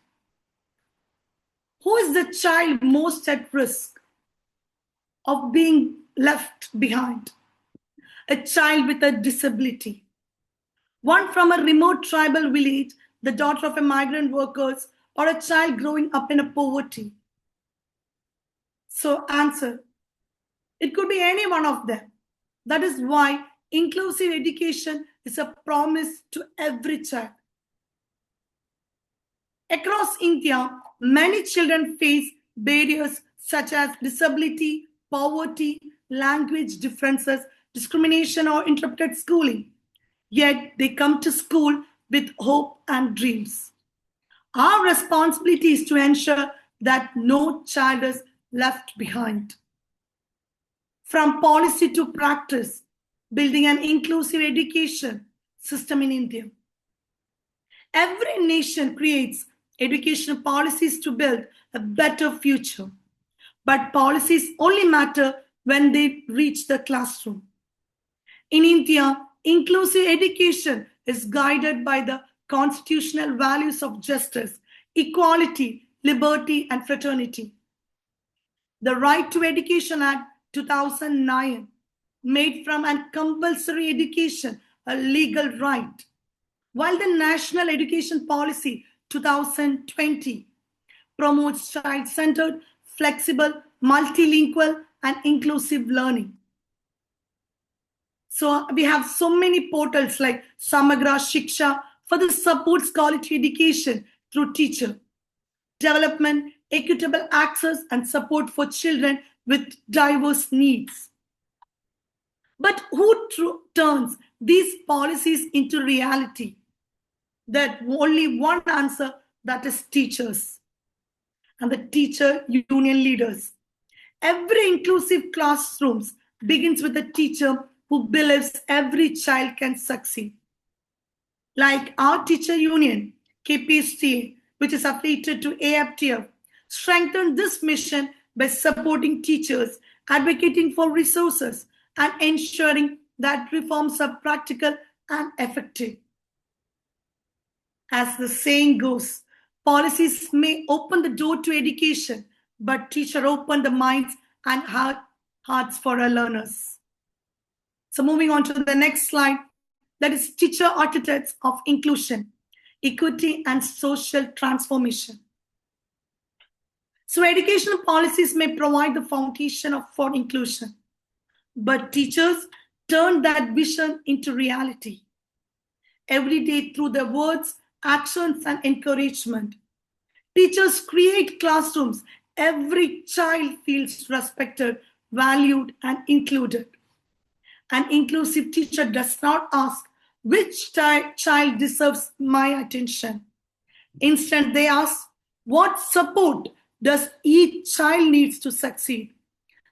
Who is the child most at risk of being left behind? A child with a disability. One from a remote tribal village, the daughter of a migrant workers, or a child growing up in a poverty. So answer, it could be any one of them. That is why inclusive education is a promise to every child. Across India, many children face barriers such as disability, poverty, language differences, discrimination, or interrupted schooling. Yet they come to school with hope and dreams. Our responsibility is to ensure that no child is left behind. From policy to practice, building an inclusive education system in India. Every nation creates educational policies to build a better future. But policies only matter when they reach the classroom. In India, inclusive education is guided by the constitutional values of justice, equality, liberty, and fraternity. The Right to Education Act 2009 made from a compulsory education a legal right, while the National Education Policy 2020 promotes child-centered, flexible, multilingual, and inclusive learning. So we have so many portals like Samagra Shiksha for the supports quality education through teacher development, equitable access, and support for children with diverse needs. But who turns these policies into reality? That only one answer, that is teachers and the teacher union leaders. Every inclusive classrooms begins with a teacher who believes every child can succeed. Like our teacher union, KPSTA, which is affiliated to AFTF, strengthened this mission by supporting teachers, advocating for resources, and ensuring that reforms are practical and effective. As the saying goes, policies may open the door to education, but teachers open the minds and hearts for our learners. So moving on to the next slide, that is teacher architects of inclusion, equity, and social transformation. So educational policies may provide the foundation for inclusion, but teachers turn that vision into reality. Every day through their words, actions, and encouragement. Teachers create classrooms. Every child feels respected, valued, and included. An inclusive teacher does not ask, which child deserves my attention? Instead, they ask, what support does each child needs to succeed?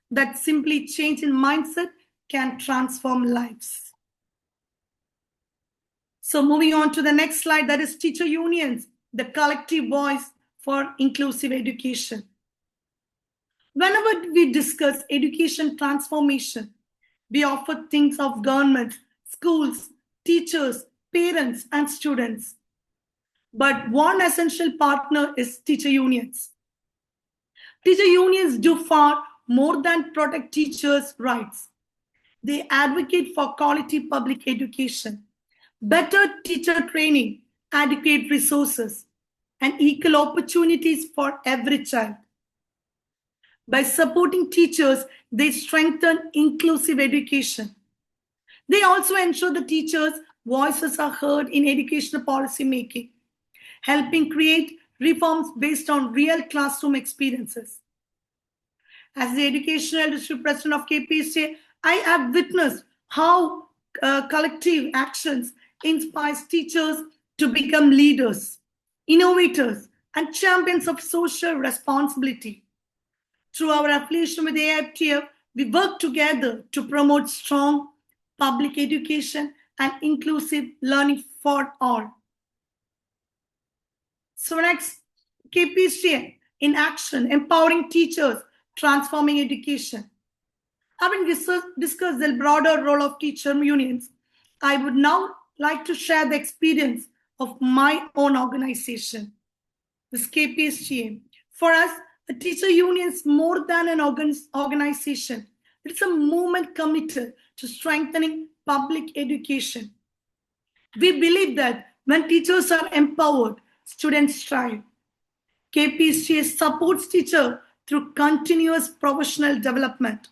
That simply change in mindset can transform lives. So moving on to the next slide, that is teacher unions, the collective voice for inclusive education. Whenever we discuss education transformation, we often think of government, schools, teachers, parents, and students. But one essential partner is teacher unions. Teacher unions do far more than protect teachers' rights. They advocate for quality public education, better teacher training, adequate resources, and equal opportunities for every child. By supporting teachers, they strengthen inclusive education. They also ensure the teachers' voices are heard in educational policy making, helping create reforms based on real classroom experiences. As the educational district president of KPSA, I have witnessed how collective actions inspires teachers to become leaders, innovators, and champions of social responsibility. Through our affiliation with AIPTF, we work together to promote strong public education and inclusive learning for all. So next, KPCA in action, empowering teachers, transforming education. Having discussed the broader role of teacher unions, I would now like to share the experience of my own organization, this KPSGA. For us, a teacher union is more than an organization. It's a movement committed to strengthening public education. We believe that when teachers are empowered, students thrive. KPSGA supports teachers through continuous professional development,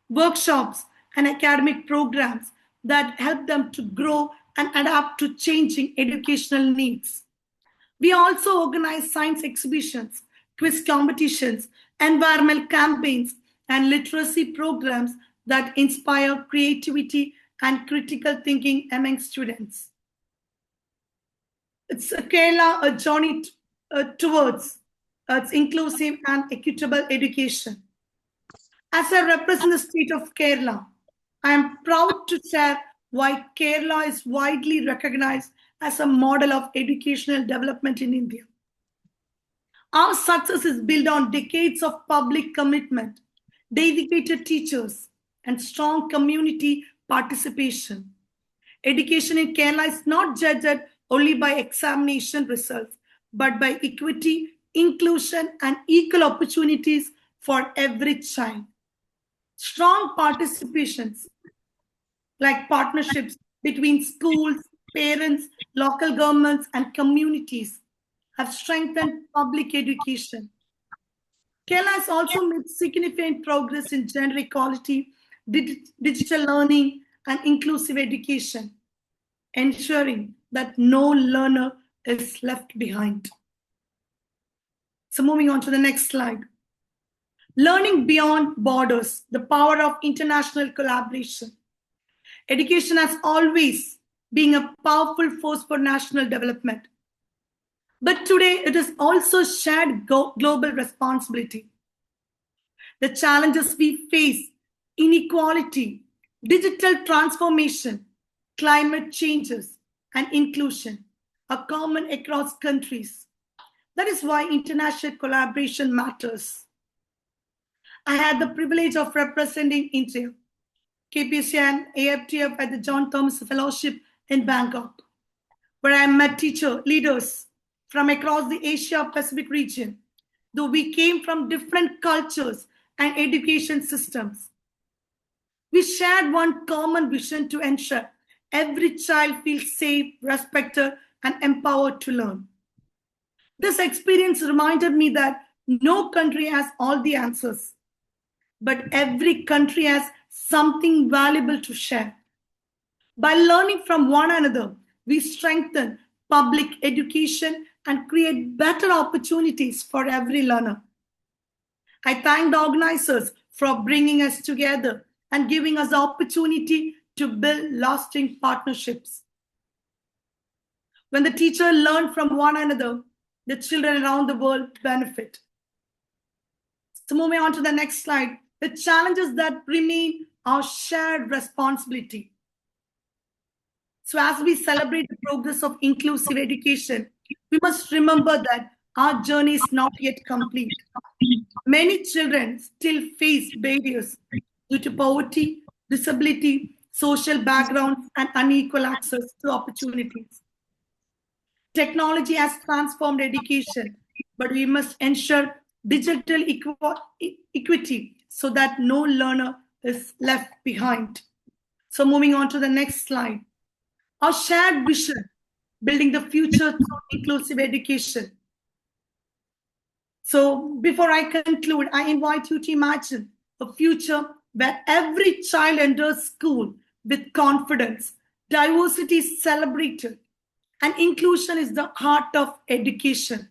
workshops, and academic programs that help them to grow and adapt to changing educational needs. We also organize science exhibitions, quiz competitions, environmental campaigns, and literacy programs that inspire creativity and critical thinking among students. It's Kerala a journey towards its inclusive and equitable education. As I represent the state of Kerala, I am proud to share why Kerala is widely recognized as a model of educational development in India. Our success is built on decades of public commitment, dedicated teachers, and strong community participation. Education in Kerala is not judged only by examination results, but by equity, inclusion, and equal opportunities for every child. Strong participations, like partnerships between schools, parents, local governments, and communities, have strengthened public education. Kerala has also made significant progress in gender equality, digital learning, and inclusive education, ensuring that no learner is left behind. So moving on to the next slide. Learning beyond borders, the power of international collaboration. Education has always been a powerful force for national development. But today it is also shared global responsibility. The challenges we face, inequality, digital transformation, climate changes, and inclusion, are common across countries. That is why international collaboration matters. I had the privilege of representing India, KPC and AFTF at the John Thomas Fellowship in Bangkok, where I met teacher leaders from across the Asia-Pacific region, though we came from different cultures and education systems. We shared one common vision to ensure every child feels safe, respected, and empowered to learn. This experience reminded me that no country has all the answers, but every country has something valuable to share. By learning from one another, we strengthen public education and create better opportunities for every learner. I thank the organizers for bringing us together and giving us the opportunity to build lasting partnerships. When the teachers learn from one another, the children around the world benefit. So moving on to the next slide, the challenges that remain our shared responsibility. So as we celebrate the progress of inclusive education, we must remember that our journey is not yet complete. Many children still face barriers due to poverty, disability, social backgrounds, and unequal access to opportunities. Technology has transformed education, but we must ensure digital equity so that no learner is left behind. So moving on to the next slide. Our shared vision, building the future through inclusive education. So before I conclude, I invite you to imagine a future where every child enters school with confidence, diversity is celebrated, and inclusion is the heart of education.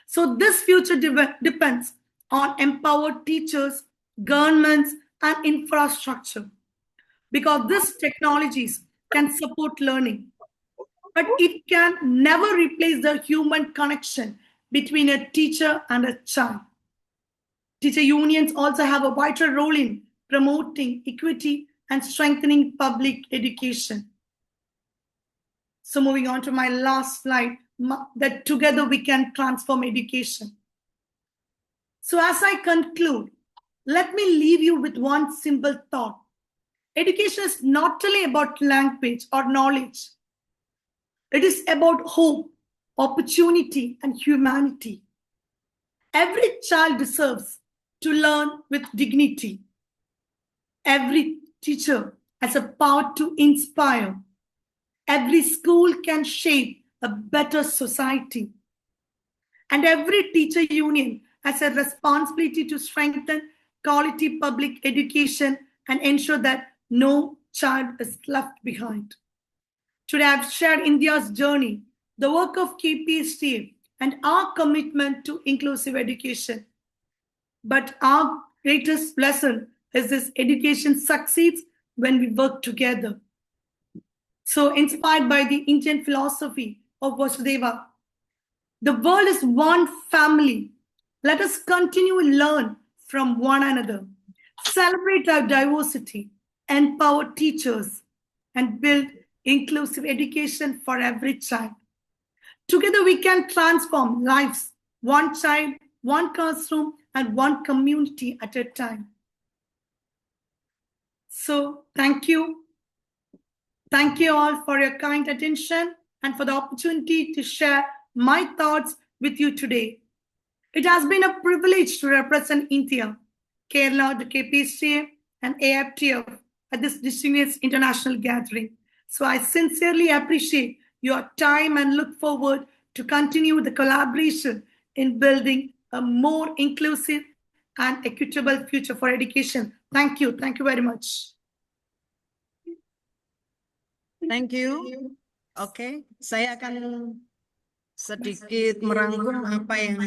So this future depends on empowered teachers, governments, and infrastructure, because these technologies can support learning, but it can never replace the human connection between a teacher and a child. Teacher unions also have a vital role in promoting equity and strengthening public education. So moving on to my last slide, that together we can transform education. So as I conclude, let me leave you with one simple thought. Education is not only about language or knowledge. It is about hope, opportunity, and humanity. Every child deserves to learn with dignity. Every teacher has a power to inspire. Every school can shape a better society. And every teacher union has a responsibility to strengthen quality public education and ensure that no child is left behind. Today, I've shared India's journey, the work of KPSTA, and our commitment to inclusive education. But our greatest lesson is this: education succeeds when we work together. So, inspired by the Indian philosophy of Vasudeva, the world is one family. Let us continue to learn from one another, celebrate our diversity, empower teachers, and build inclusive education for every child. Together we can transform lives, one child, one classroom, and one community at a time. So thank you. Thank you all for your kind attention and for the opportunity to share my thoughts with you today. It has been a privilege to represent India, Kerala, the KPSTA, and AFTF at this distinguished international gathering. So I sincerely appreciate your time and look forward to continue the collaboration in building a more inclusive and equitable future for education. Thank you. Thank you very much. Thank you. Oke, saya akan sedikit merangkum apa yang